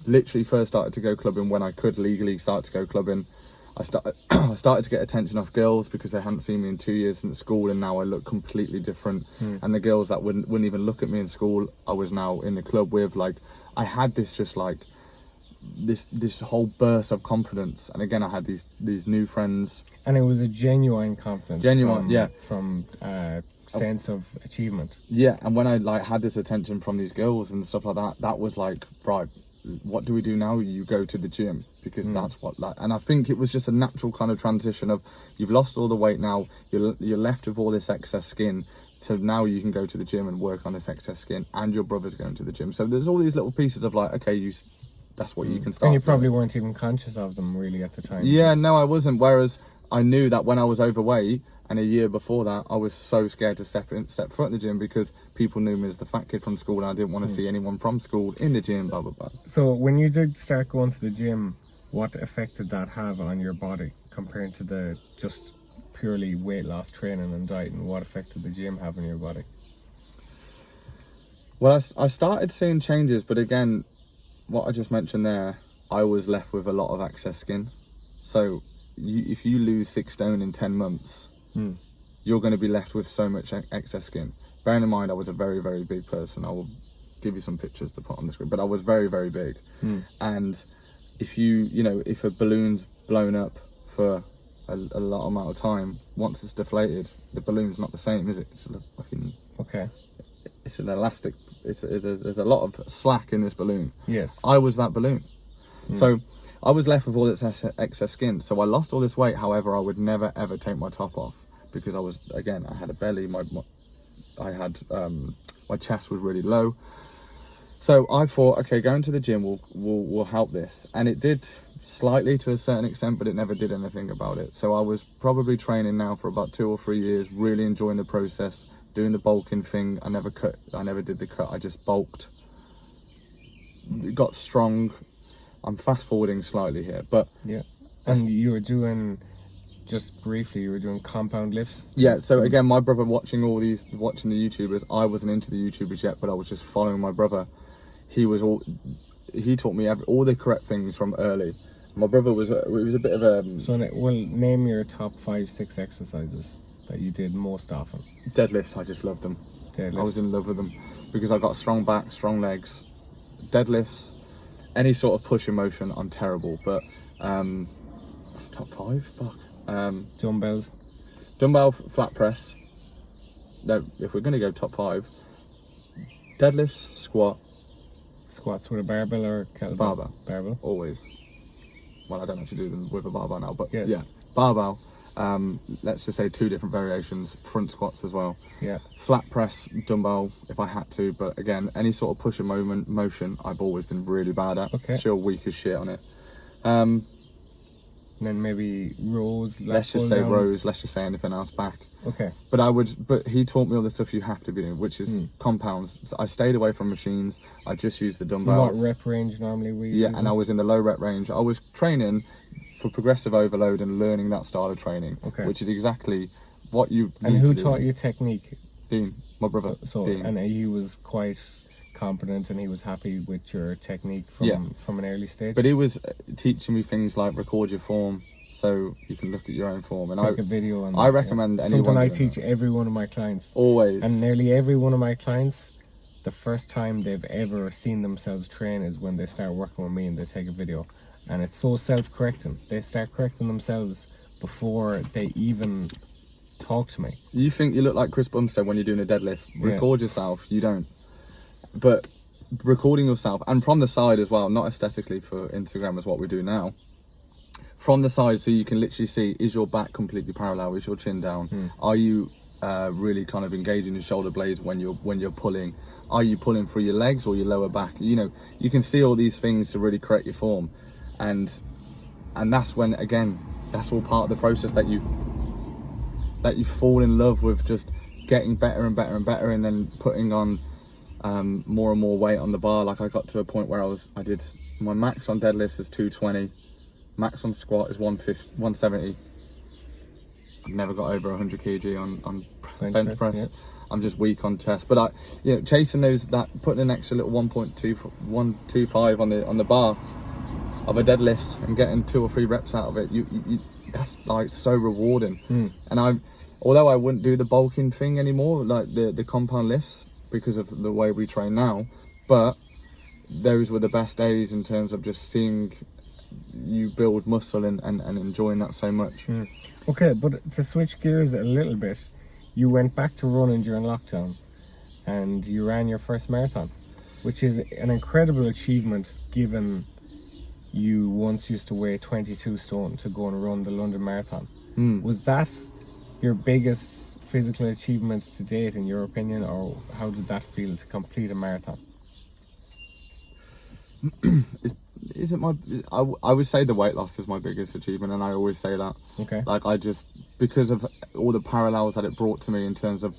literally first started to go clubbing when I could legally start to go clubbing. I started to get attention off girls because they hadn't seen me in 2 years since school, and now I look completely different. And the girls that wouldn't even look at me in school, I was now in the club with. Like, I had this just like this whole burst of confidence, and again I had these new friends, and it was a genuine confidence, from sense of achievement. And when I like had this attention from these girls and stuff like that, that was like, right, what do we do now? You go to the gym, because that's what, like, and I think it was just a natural kind of transition of, you've lost all the weight now, you're left with all this excess skin, so now you can go to the gym and work on this excess skin, and your brother's going to the gym. So there's all these little pieces of like, okay, that's what you can start. And you probably weren't even conscious of them really at the time. Yeah, no, I wasn't. Whereas I knew that when I was overweight, and a year before that, I was so scared to step foot in the gym, because people knew me as the fat kid from school, and I didn't want to see anyone from school in the gym, blah, blah, blah. So when you did start going to the gym, what effect did that have on your body compared to the just purely weight loss training and diet, and what effect did the gym have on your body? Well, I started seeing changes, but again, what I just mentioned there, I was left with a lot of excess skin. So if you lose 6 stone in 10 months, you're going to be left with so much excess skin. Bearing in mind, I was a very, very big person. I will give you some pictures to put on the screen, but I was very, very big. And if if a balloon's blown up for a lot amount of time, once it's deflated, the balloon's not the same, is it? It's a fucking, okay. It's an elastic. There's a lot of slack in this balloon. Yes. I was that balloon. So I was left with all this excess skin. So I lost all this weight. However, I would never ever take my top off, because I had a belly. My chest was really low. So I thought, okay, going to the gym will help this, and it did slightly to a certain extent, but it never did anything about it. So I was probably training now for about 2 or 3 years, really enjoying the process. Doing the bulking thing, I never did the cut, I just bulked. It got strong. I'm fast forwarding slightly here, but yeah. And you were doing, just briefly, you were doing compound lifts? Yeah, so again, my brother watching the YouTubers, I wasn't into the YouTubers yet, but I was just following my brother. He taught me all the correct things from early. My brother was a bit of a... So, well, name your top 5-6 exercises that you did most often. Deadlifts, I just loved them. Deadlifts. I was in love with them, because I got strong back, strong legs. Deadlifts, any sort of push in motion, I'm terrible, but top 5, fuck. Dumbbells. Dumbbell flat press. No, if we're going to go top 5, deadlifts, Squats with a barbell or kettlebell? Barbell. Barbell. Always. Well, I don't actually do them with a barbell now, but yes. Yeah, barbell. Let's just say 2 different variations, front squats as well. Yeah. Flat press, dumbbell if I had to, but again, any sort of push and motion, I've always been really bad at. Okay. Still weak as shit on it. And then maybe rows. Let's just say rows. Let's just say anything else back. Okay. But he taught me all the stuff you have to be doing, which is compounds. So I stayed away from machines. I just used the dumbbells. What rep range normally were you Yeah, using? and I was in the low rep range. I was training for progressive overload and learning that style of training, which is exactly what you need to do. And who taught you technique? Dean, my brother. So Dean. And he was quite competent and he was happy with your technique from an early stage. But he was teaching me things like record your form, so you can look at your own form. And take a video. And I recommend anyone. Something I teach every one of my clients. Always. And nearly every one of my clients, the first time they've ever seen themselves train is when they start working with me and they take a video. And it's so self-correcting. They start correcting themselves before they even talk to me. You think you look like Chris Bumstead when you're doing a deadlift. Record yourself. You don't. But recording yourself, and from the side as well, not aesthetically for Instagram is what we do now. From the side, so you can literally see, is your back completely parallel? Is your chin down? Are you really kind of engaging your shoulder blades when you're pulling? Are you pulling through your legs or your lower back? You know, you can see all these things to really correct your form, and that's when, again, that's all part of the process that you fall in love with just getting better and better and better, and then putting on more and more weight on the bar. Like I got to a point where I did my max on deadlifts is 220, max on squat is 170. I've never got over 100 kg on bench press. Yeah. I'm just weak on chest, but chasing putting an extra little 1.25 on the bar of a deadlift and getting 2 or 3 reps out of it, you that's like so rewarding. And although I wouldn't do the bulking thing anymore, like the compound lifts, because of the way we train now, but those were the best days in terms of just seeing you build muscle and enjoying that so much. Okay, but to switch gears a little bit, you went back to running during lockdown and you ran your first marathon, which is an incredible achievement given you once used to weigh 22 stone to go and run the London Marathon. Was that your biggest physical achievement to date, in your opinion, or how did that feel to complete a marathon? Is it I would say the weight loss is my biggest achievement, and I always say that. Okay. Like because of all the parallels that it brought to me in terms of,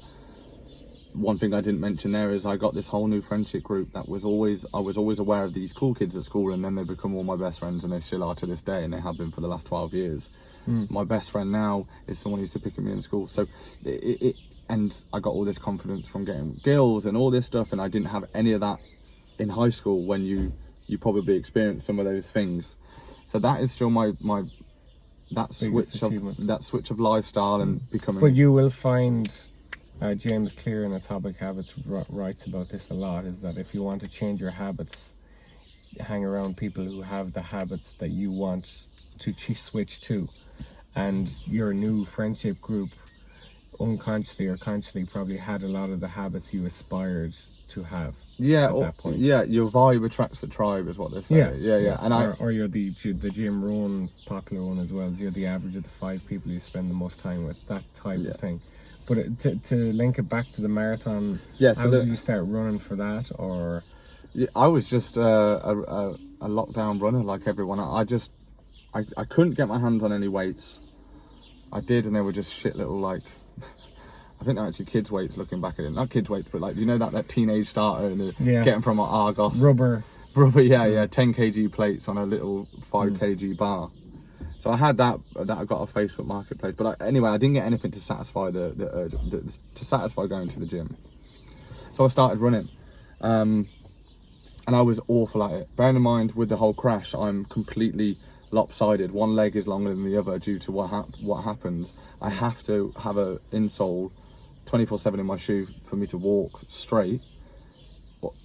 one thing I didn't mention there is I got this whole new friendship group that I was always aware of these cool kids at school, and then they become all my best friends, and they still are to this day, and they have been for the last 12 years. My best friend now is someone who used to pick at me in school. So and I got all this confidence from getting gills and all this stuff, and I didn't have any of that in high school when you probably experienced some of those things. So that is still that switch of lifestyle and becoming. But you will find James Clear in Atomic Habits writes about this a lot, is that if you want to change your habits, hang around people who have the habits that you want to switch to. And your new friendship group, unconsciously or consciously, probably had a lot of the habits you aspired to have. Yeah, at that point. Yeah, your vibe attracts the tribe, is what they say. Yeah. And or you're the Jim Rohn popular one as well. You're the average of the 5 people you spend the most time with. That type of thing. But to link it back to the marathon, how did you start running for that? Or I was just a lockdown runner like everyone. I couldn't get my hands on any weights. I did, and they were just shit little, like, I think they're actually kids' weights looking back at it. Not kids' weights, but like, you know that teenage starter and getting from Argos. Rubber, 10 kg plates on a little 5 kg bar. So I had that I got off Facebook Marketplace. But anyway, I didn't get anything to satisfy the urge, to satisfy going to the gym. So I started running. And I was awful at it. Bearing in mind, with the whole crash, I'm completely lopsided. One leg is longer than the other due to what happens. I have to have an insole 24/7 in my shoe for me to walk straight,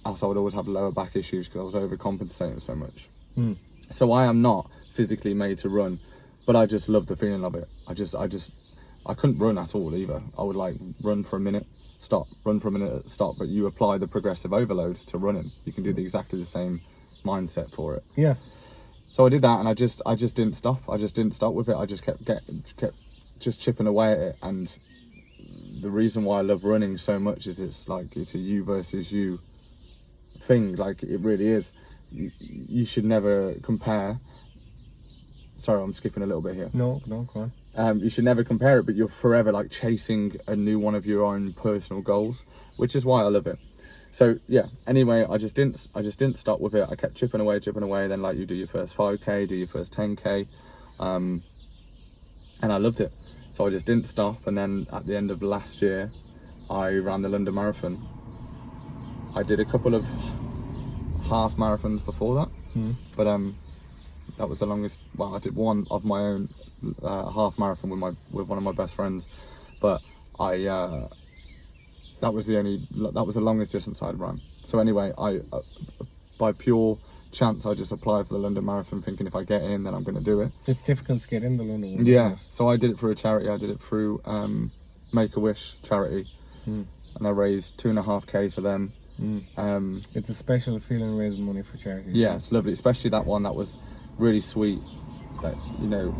else I would always have lower back issues because I was overcompensating so much. So I am not physically made to run, but I just love the feeling of it. I couldn't run at all either. I would like run for a minute, stop, run for a minute, stop, but you apply the progressive overload to running. You can do exactly the same mindset for it. Yeah. So I did that, and I just didn't stop. I just didn't stop with it. I just kept just chipping away at it. And the reason why I love running so much is it's a you versus you thing. Like, it really is. You should never compare. Sorry, I'm skipping a little bit here. No, go on. You should never compare it, but you're forever like chasing a new one of your own personal goals, which is why I love it. So yeah, anyway, I just didn't stop with it. I kept chipping away. Then, like, you do your first 5k, do your first 10k, and I loved it. So I just didn't stop. And then at the end of last year, I ran the London Marathon. I did a couple of half marathons before that, but that was the longest. Well, I did one of my own half marathon with one of my best friends, but that was the longest distance I'd run. So anyway, I by pure chance I just applied for the London Marathon, thinking if I get in, then I'm going to do it. It's difficult to get in the London one. Yeah, so I did it through a charity. I did it through Make-A-Wish charity, and I raised 2.5k for them. It's a special feeling raising money for charity. Yeah, it's lovely, especially that one. That was really sweet. That, you know,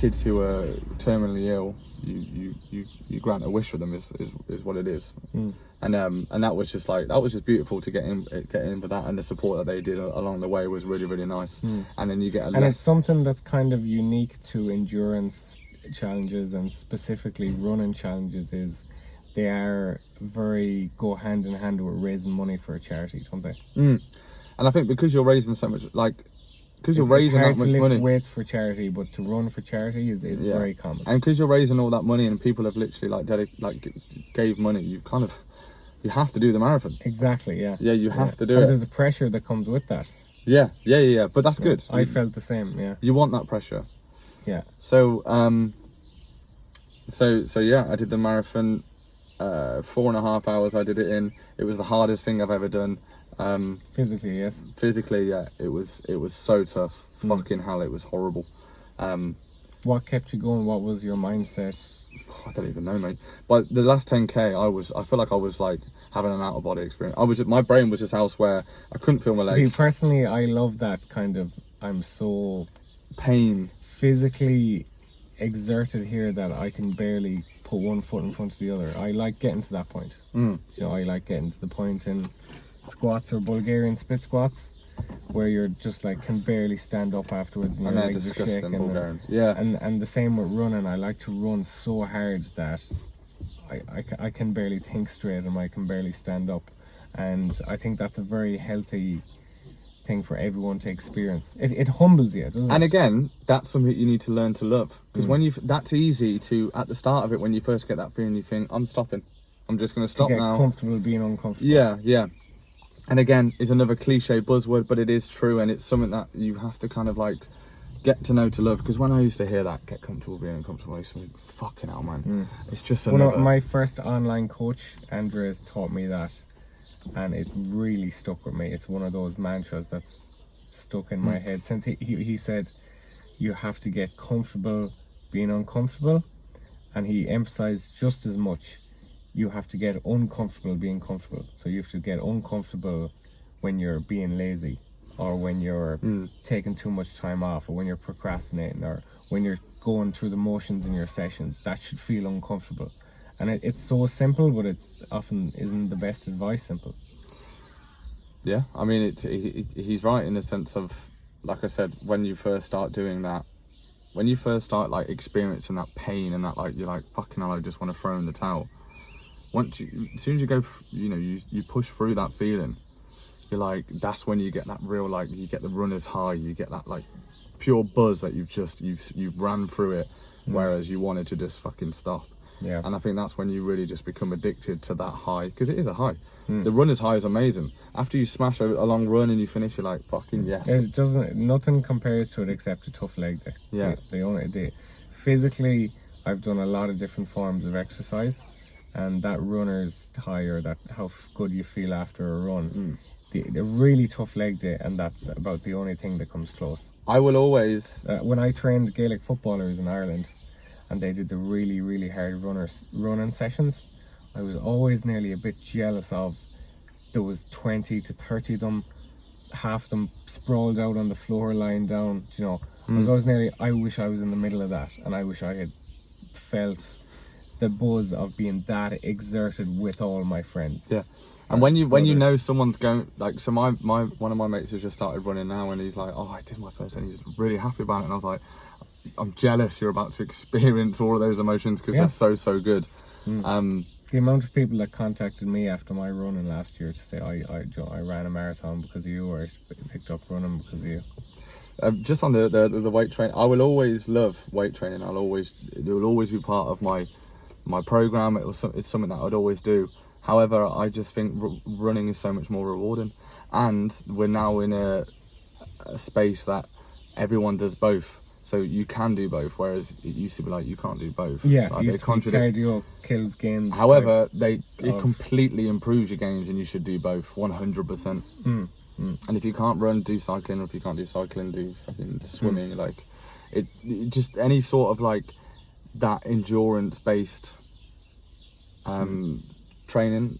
kids who are terminally ill, you grant a wish for them is what it is. And that was just beautiful to get in with that, and the support that they did along the way was really, really nice. And then you get and it's something that's kind of unique to endurance challenges, and specifically running challenges, is they are go hand in hand with raising money for a charity, don't they? And I think because you're raising so much, because you're raising that much money. It's hard to lift weights for charity, but to run for charity is very common. And because you're raising all that money, and people have literally gave money, you have to do the marathon. Exactly, yeah. Yeah, you have to do and it. There's a pressure that comes with that. Yeah. But that's good. I felt the same, yeah. You want that pressure. Yeah. So, yeah, I did the marathon, 4.5 hours I did it in. It was the hardest thing I've ever done. Physically, yes. Physically, yeah. It was so tough. Fucking hell, it was horrible. What kept you going? What was your mindset? I don't even know, mate. But the last 10k, I feel like I was like having an out of body experience. My brain was just elsewhere. I couldn't feel my legs. See, personally, I love that kind of. I'm so pain, physically exerted here that I can barely put one foot in front of the other. I like getting to that point. You know, I like getting to the point in squats or Bulgarian split squats where you're just like can barely stand up afterwards, and your legs are shaking. And the same with running. I like to run so hard that I can barely think straight, and I can barely stand up. And I think that's a very healthy thing for everyone to experience. It humbles you, doesn't it? And again, that's something you need to learn to love, because that's easy to, at the start of it, when you first get that feeling, you think, I'm stopping, I'm just going to stop now. Comfortable being uncomfortable. Yeah. And again, it's another cliche buzzword, but it is true, and it's something that you have to kind of like get to know to love. Because when I used to hear that, get comfortable being uncomfortable, I used to think, fucking hell, man. It's just another... my first online coach, Andres, taught me that, and it really stuck with me. It's one of those mantras that's stuck in my head since he said you have to get comfortable being uncomfortable, and he emphasized just as much you have to get uncomfortable being comfortable. So you have to get uncomfortable when you're being lazy, or when you're taking too much time off, or when you're procrastinating, or when you're going through the motions in your sessions. That should feel uncomfortable. And it's so simple, but it's often isn't the best advice simple. Yeah, I mean, he's right in the sense of, like I said, when you first start doing that, when you first start like experiencing that pain and that, like, you're like, fucking hell, I just want to throw in the towel. As soon as you go, you push through that feeling, you're like, that's when you get that real, like, you get the runner's high, you get that like pure buzz that you've ran through it, whereas you wanted to just fucking stop. Yeah. And I think that's when you really just become addicted to that high, because it is a high. The runner's high is amazing. After you smash a long run and you finish, you're like, fucking yes. Nothing compares to it except a tough leg day. Yeah. Physically, I've done a lot of different forms of exercise, and that runner's high, or that how good you feel after a run, the really tough leg day, and that's about the only thing that comes close. I will always... when I trained Gaelic footballers in Ireland, and they did the really, really hard running sessions, I was always nearly a bit jealous of. There was 20 to 30 of them, half of them sprawled out on the floor, lying down, you know. I wish I was in the middle of that, and I wish I had felt the buzz of being that exerted with all my friends. Yeah. And when you know someone's going, like, so one of my mates has just started running now, and he's like, oh, I did my first, and he's really happy about it, and I was like, I'm jealous you're about to experience all of those emotions, because they're so good. The amount of people that contacted me after my running last year to say I ran a marathon because of you, or I picked up running because of you. Just on the weight training, I will always love weight training. It will always be part of my program. It's something that I'd always do. However, I just think running is so much more rewarding, and we're now in a space that everyone does both. So you can do both, whereas it used to be like you can't do both. Yeah, like, it used to be cardio kills gains. However, it completely improves your gains, and you should do both 100%. And if you can't run, do cycling, or if you can't do cycling, do fucking swimming. Like it just any sort of like that endurance based training,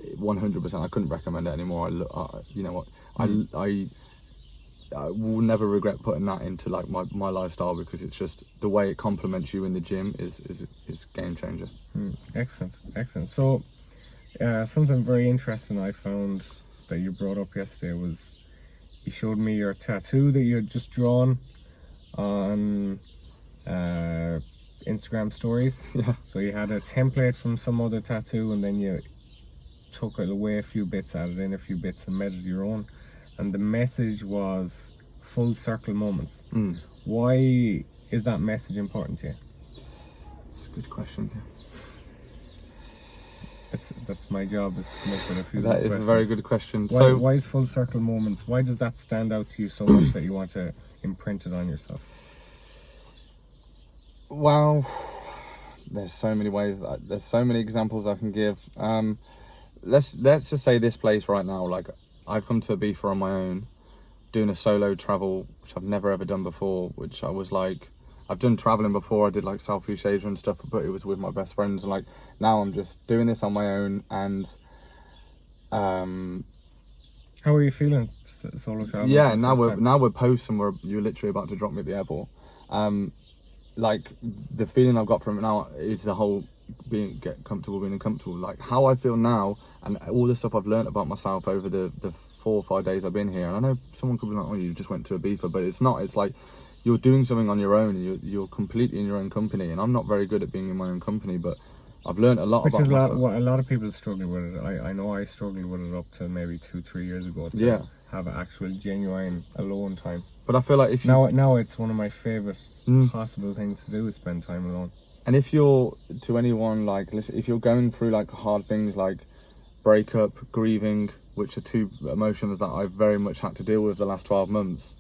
100%. I couldn't recommend it anymore. You know what, I will never regret putting that into like my lifestyle, because it's just the way it complements you in the gym is game changer. Excellent. So something very interesting I found that you brought up yesterday was you showed me your tattoo that you had just drawn on Instagram stories. Yeah. So you had a template from some other tattoo, and then you took away a few bits, added in a few bits, and made it your own. And the message was full circle moments. Why is that message important to you? It's a good question. That's my job, is to come up with a few. That is questions. a very good question. Why is full circle moments? Why does that stand out to you so much that you want to imprint it on yourself? Well, there's so many ways. There's so many examples I can give. Let's just say this place right now. Like, I've come to Ibiza on my own, doing a solo travel, which I've never ever done before. Which I was like, I've done traveling before. I did like Southeast Asia and stuff, but it was with my best friends. And like now, I'm just doing this on my own. And how are you feeling solo traveling? Yeah, now we're post, and you're literally about to drop me at the airport. Like the feeling I've got from it now is the whole being uncomfortable. Like how I feel now, and all the stuff I've learned about myself over the 4 or 5 days I've been here. And I know someone could be like, oh, you just went to Ibiza, but it's not. It's like you're doing something on your own, and you're completely in your own company. And I'm not very good at being in my own company, but I've learned a lot about myself. Which is what a lot of people struggle with it. I know I struggled with it up to maybe 2-3 years ago to have actual genuine alone time. But I feel like now it's one of my favorite possible things to do, is spend time alone. And if you're, to anyone, like, listen, if you're going through like hard things like breakup, grieving, which are two emotions that I've very much had to deal with the last 12 months,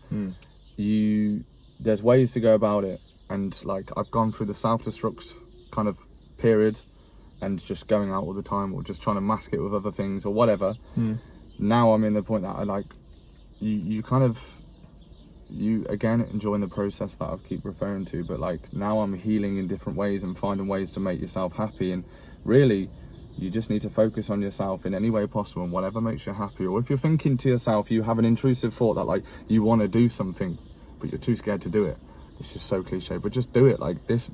there's ways to go about it. And like, I've gone through the self-destruct kind of period and just going out all the time, or just trying to mask it with other things or whatever. Now I'm in the point that I like, you again enjoying the process that I keep referring to, but like now I'm healing in different ways and finding ways to make yourself happy. And really, you just need to focus on yourself in any way possible, and whatever makes you happy. Or if you're thinking to yourself, you have an intrusive thought that like you want to do something but you're too scared to do it. It's just so cliche, but just do it. Like this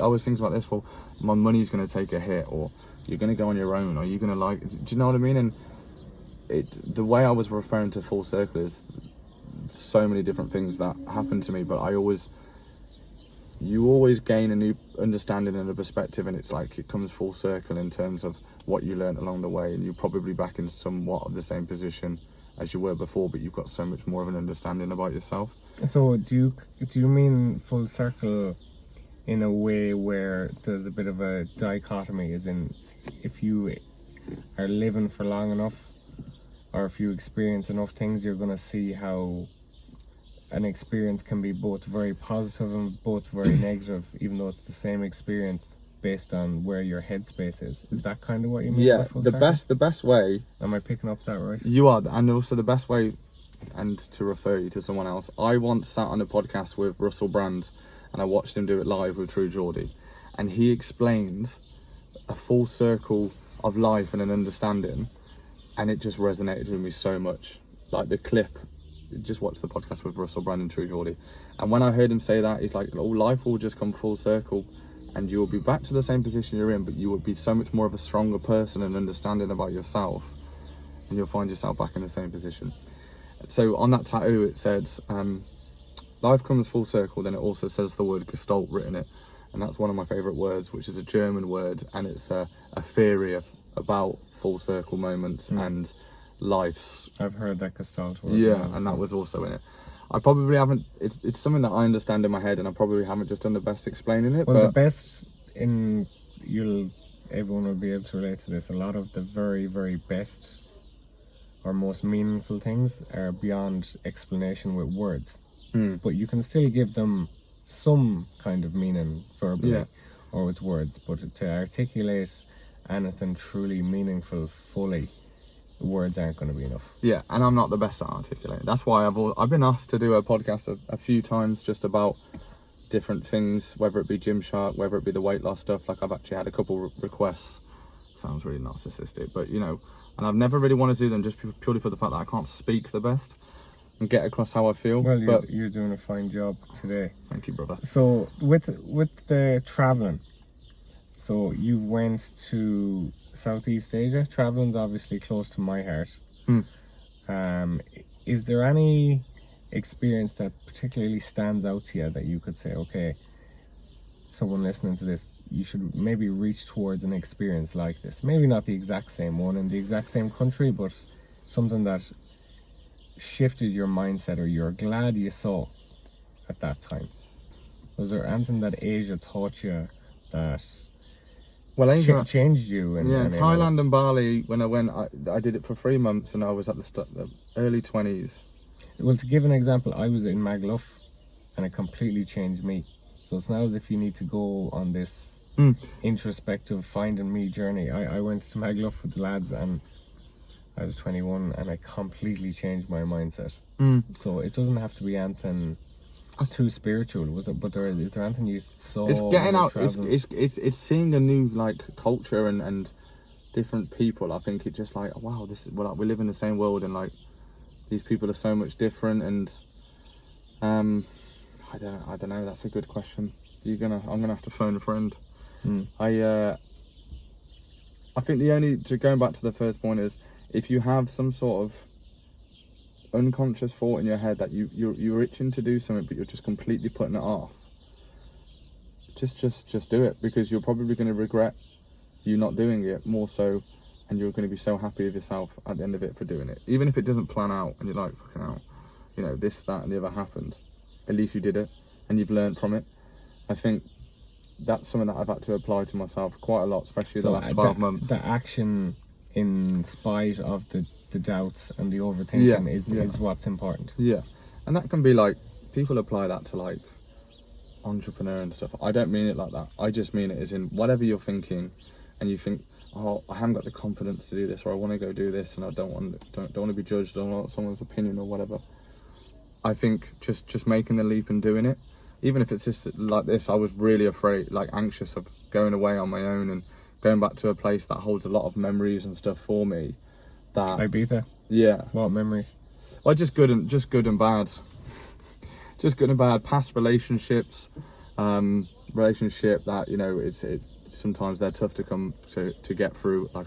I was thinking about this, well, my money's going to take a hit, or you're going to go on your own, or you're going to like, do you know what I mean? And the way I was referring to full circle is so many different things that happened to me, but you always gain a new understanding and a perspective, and it's like it comes full circle in terms of what you learned along the way, and you're probably back in somewhat of the same position as you were before, but you've got so much more of an understanding about yourself. So do you mean full circle in a way where there's a bit of a dichotomy, as in if you are living for long enough, or if you experience enough things, you're going to see how an experience can be both very positive and both very negative, even though it's the same experience based on where your headspace is. Is that kind of what you mean? Yeah, the best way. Am I picking up that right? You are, and also the best way, and to refer you to someone else, I once sat on a podcast with Russell Brand, and I watched him do it live with True Geordie, and he explained a full circle of life and an understanding, and it just resonated with me so much. Like the clip, just watch the podcast with Russell Brand and True Geordie, and when I heard him say that, he's like, oh, life will just come full circle, and you will be back to the same position you're in, but you will be so much more of a stronger person and understanding about yourself, and you'll find yourself back in the same position. So on that tattoo it said, life comes full circle. Then it also says the word Gestalt written it, and that's one of my favourite words, which is a German word, and it's a theory about full circle moments and life's. I've heard that Gestalt word. Yeah, and that was also in it. I probably haven't, it's something that I understand in my head, and I probably haven't just done the best explaining it. Well, the best you'll everyone will be able to relate to this. A lot of the very, very best or most meaningful things are beyond explanation with words. But you can still give them some kind of meaning verbally or with words. But to articulate anything truly meaningful fully, words aren't going to be enough. Yeah, and I'm not the best at articulating. That's why I've been asked to do a podcast a few times just about different things, whether it be Gymshark, whether it be the weight loss stuff. Like, I've actually had a couple requests. Sounds really narcissistic, but you know, and I've never really wanted to do them just purely for the fact that I can't speak the best and get across how I feel. Well, but you're doing a fine job today. Thank you, brother. So with the traveling, so you went to Southeast Asia. Traveling's obviously close to my heart. Is there any experience that particularly stands out to you that you could say, okay, someone listening to this, you should maybe reach towards an experience like this? Maybe not the exact same one in the exact same country, but something that shifted your mindset or you're glad you saw at that time. Was there anything that Asia taught you that changed you? Thailand and Bali, when I went, I did it for 3 months, and I was at the early 20s. Well, to give an example, I was in Magaluf and it completely changed me. So it's not as if you need to go on this introspective finding me journey. I went to Magaluf with the lads and I was 21 and I completely changed my mindset. So it doesn't have to be anything too spiritual, was it? But is there anything you saw? It's getting out. It's seeing a new like culture and different people. I think it's just like, wow, we live in the same world, and like these people are so much different. And I don't know. That's a good question. I'm gonna have to phone a friend. I think going back to the first point is, if you have some sort of unconscious thought in your head that you're itching to do something but you're just completely putting it off, just do it, because you're probably going to regret you not doing it more so, and you're going to be so happy with yourself at the end of it for doing it. Even if it doesn't plan out and you're like, fucking hell, you know, this, that and the other happened, at least you did it and you've learned from it. I think that's something that I've had to apply to myself quite a lot, especially the last 12 months. The action in spite of the doubts and the overthinking is what's important. Yeah, and that can be like, people apply that to like entrepreneur and stuff. I don't mean it like that. I just mean it as in, whatever you're thinking and you think, oh, I haven't got the confidence to do this, or I want to go do this and I don't want to be judged, I don't want someone's opinion or whatever. I think just making the leap and doing it, even if it's just like this. I was really afraid, like anxious of going away on my own and going back to a place that holds a lot of memories and stuff for me. That Ibiza. Yeah. What memories? Well, just good and bad. Just good and bad. Past relationships, relationship that, you know, it's sometimes they're tough to come to get through. Like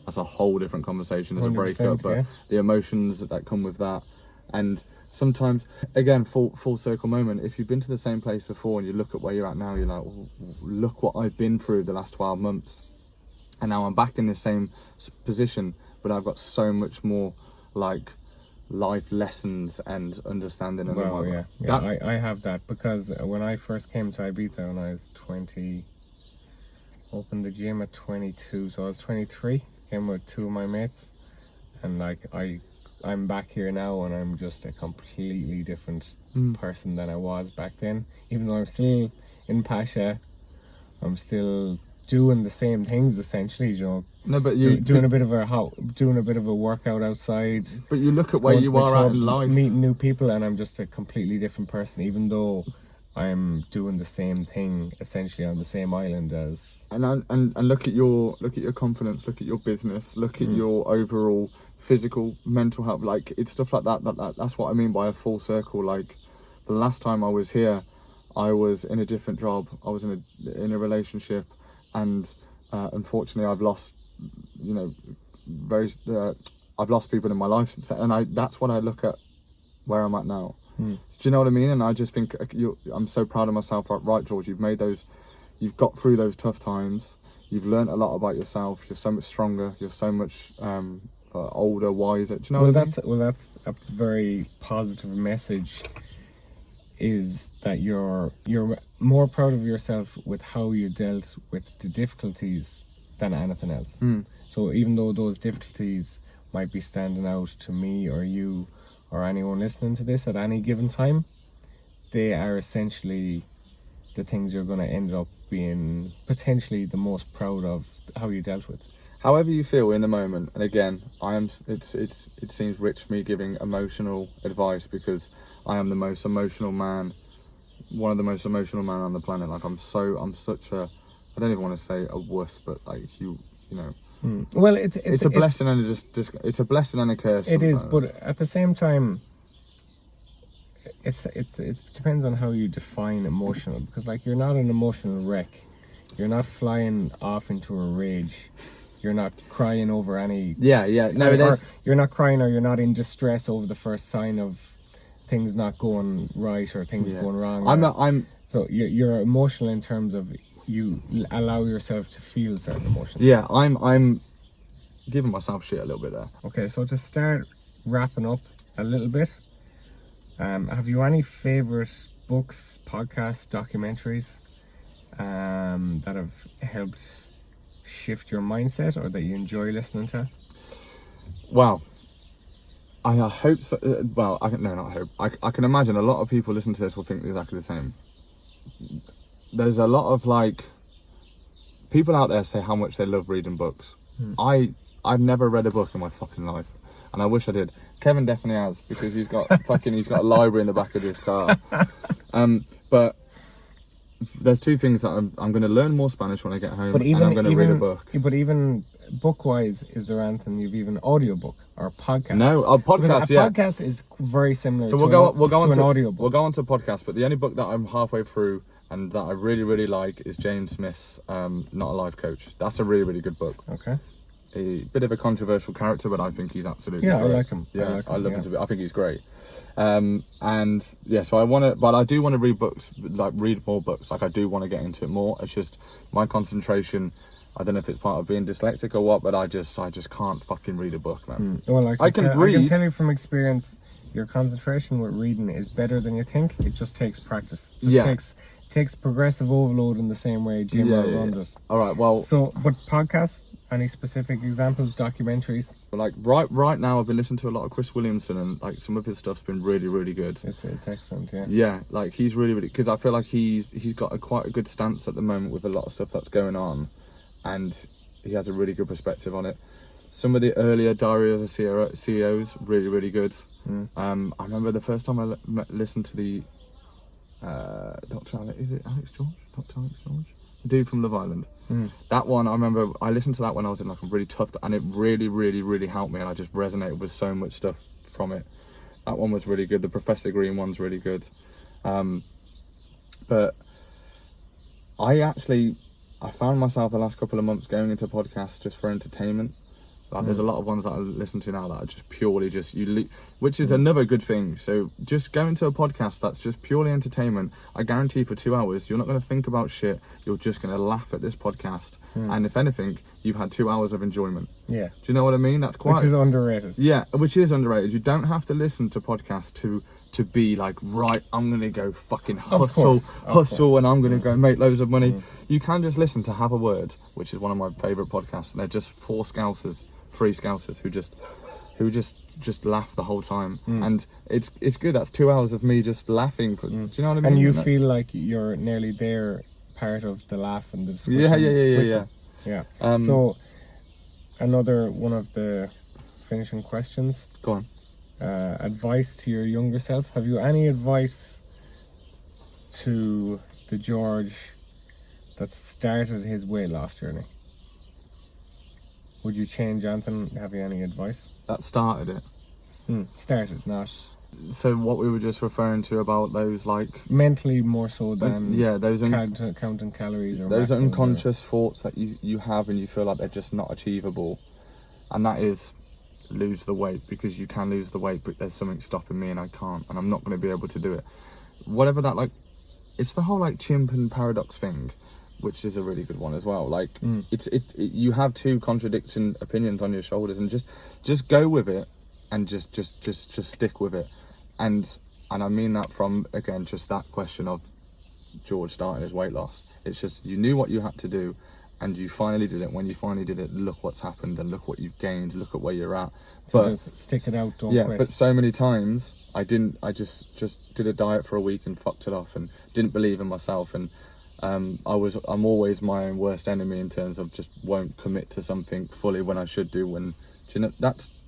that's a whole different conversation as a breakup, but the emotions that come with that, and sometimes, again, full circle moment. If you've been to the same place before and you look at where you're at now, you're like, look what I've been through the last 12 months, and now I'm back in the same position. But I've got so much more like life lessons and understanding. Well, I have that, because when I first came to Ibiza when I was 20, opened the gym at 22, so I was 23, came with 2 of my mates, and like I'm back here now and I'm just a completely different person than I was back then. Even though I'm still in Pasha, I'm still doing the same things essentially, you know. No, but doing a bit of a workout outside. But you look at where you are at in life, meeting new people, and I'm just a completely different person, even though I'm doing the same thing essentially on the same island as. And look at your confidence, look at your business, look at your overall physical, mental health. Like, it's stuff like that. That's what I mean by a full circle. Like, the last time I was here, I was in a different job. I was in a relationship, and unfortunately, I've lost, you know, I've lost people in my life since then, and that's what I look at where I'm at now. So, do you know what I mean? And I just think I'm so proud of myself. Right, George, you've got through those tough times. You've learned a lot about yourself. You're so much stronger. You're so much older, wiser. Do you know what I mean? That's a very positive message. Is that you're more proud of yourself with how you dealt with the difficulties than anything else. Mm. So even though those difficulties might be standing out to me or you or anyone listening to this at any given time, they are essentially the things you're going to end up being potentially the most proud of how you dealt with. However you feel in the moment, and again, it seems rich me giving emotional advice because I am the most emotional man, one of the most emotional men on the planet. Like I'm such a, I don't even want to say a wuss, but like you know. Well, it's a blessing and it's a blessing and a curse. It is, sometimes. but at the same time, it depends on how you define emotional, because like you're not an emotional wreck, you're not flying off into a rage, you're not crying over any you're not crying or you're not in distress over the first sign of things not going right or things going wrong. So you're emotional in terms of you allow yourself to feel certain emotions. Yeah, I'm giving myself shit a little bit there. Okay, so to start wrapping up a little bit, have you any favorite books, podcasts, documentaries that have helped shift your mindset or that you enjoy listening to? Wow. I hope so. Well, not hope. I can imagine a lot of people listening to this will think exactly the same. There's a lot of like people out there say how much they love reading books. I've never read a book in my fucking life, and I wish I did. Kevin definitely has, because he's got a library in the back of his car. But there's two things that I'm going to learn more Spanish when I get home, and I'm going to read a book. But even book-wise, is there anything you've even audiobook or podcast? No, a podcast. A podcast is very similar. So we'll go to on an audiobook. We'll go on to podcast. But the only book that I'm halfway through and that I really, really like is James Smith's Not a Life Coach. That's a really, really good book. Okay. A bit of a controversial character, but I think he's absolutely great. I like him. Yeah, I love him to be. I think he's great. And yeah, so I do want to read books, like read more books. Like I do want to get into it more. It's just my concentration. I don't know if it's part of being dyslexic or what, but I just can't fucking read a book, man. Well, I can read. I can tell you from experience, your concentration with reading is better than you think. It just takes practice. It takes progressive overload in the same way Jim Rohn does. All right, well. So, but podcasts, any specific examples, documentaries? Like right now, I've been listening to a lot of Chris Williamson, and like some of his stuff's been really, really good. It's excellent, yeah. Yeah, like he's really, really, because I feel like he's got quite a good stance at the moment with a lot of stuff that's going on, and he has a really good perspective on it. Some of the earlier Diary of a CEOs, really, really good. I remember the first time I listened to the Dr. Alex, is it Alex George? Dr. Alex George? The dude from Love Island. That one, I remember I listened to that when I was in like a really tough, and it really, really, really helped me, and I just resonated with so much stuff from it. That one was really good. The Professor Green one's really good. But I found myself the last couple of months going into podcasts just for entertainment. Like there's a lot of ones that I listen to now that are just purely which is another good thing. So just go into a podcast that's just purely entertainment. I guarantee for 2 hours, you're not going to think about shit. You're just going to laugh at this podcast. And if anything, you've had 2 hours of enjoyment. Yeah. Do you know what I mean? That's quite... Which is underrated. Yeah, which is underrated. You don't have to listen to podcasts to be like, right, I'm going to go fucking hustle, and I'm going to go make loads of money. You can just listen to Have a Word, which is one of my favourite podcasts. And they're just three Scousers who just laugh the whole time, and it's good. That's 2 hours of me just laughing. Do you know what I mean? And you feel like you're nearly there, part of the laugh and the discussion. Yeah. So another one of the finishing questions. Go on. Advice to your younger self. Have you any advice to the George that started his weight loss journey? Would you change anything? Have you any advice? That started it. Started, not... So what we were just referring to about those like... Mentally more so than those counting calories or... Those unconscious thoughts that you have and you feel like they're just not achievable. And that is lose the weight, because you can lose the weight, but there's something stopping me and I can't, and I'm not going to be able to do it. Whatever that, like... It's the whole like chimp and paradox thing, which is a really good one as well. Like you have two contradicting opinions on your shoulders, and just go with it, and just stick with it. And I mean that from, again, just that question of George starting his weight loss. It's just, you knew what you had to do, and you finally did it. When you finally did it, look what's happened and look what you've gained, look at where you're at. So But just stick it out, don't quit. but so many times I just did a diet for a week and fucked it off and didn't believe in myself, and I'm always my own worst enemy in terms of just won't commit to something fully when I should do. When, do you know, that's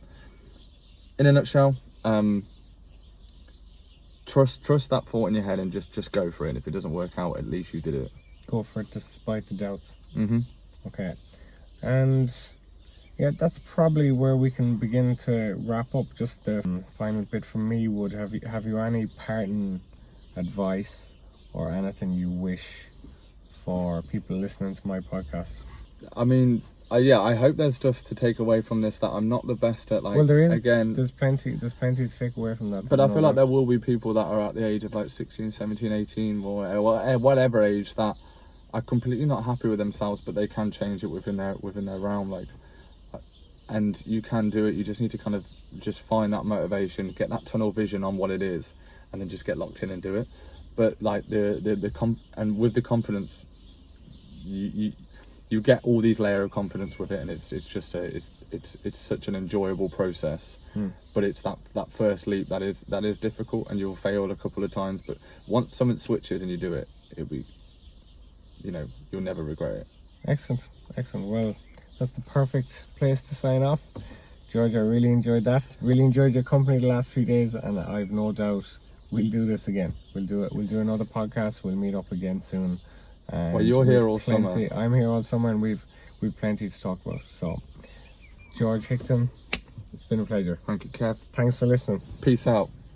in a nutshell. Trust that thought in your head and just go for it. And if it doesn't work out, at least you did it. Go for it despite the doubts. Mm-hmm. Okay, and yeah, that's probably where we can begin to wrap up. Just the final bit from me would have you any parting advice or anything you wish for people listening to my podcast? I mean, I hope there's stuff to take away from this, that I'm not the best at, like, well, there is, again, there's plenty to take away from that. but I feel like there will be people that are at the age of like 16, 17, 18 or whatever age that are completely not happy with themselves, but they can change it within their realm, like, and you can do it. You just need to kind of just find that motivation, get that tunnel vision on what it is, and then just get locked in and do it. But like and with the confidence, you get all these layers of confidence with it, and it's such an enjoyable process. But it's that first leap that is difficult, and you'll fail a couple of times, but once something switches and you do it, it'll be, you'll never regret it. Excellent. Well, that's the perfect place to sign off. George, I really enjoyed that. Really enjoyed your company the last few days, and I've no doubt we'll do this again. We'll do another podcast. We'll meet up again soon. And well, you're here all summer. I'm here all summer, and we've plenty to talk about. So, George Hickton, it's been a pleasure. Thank you, Kev. Thanks for listening. Peace out.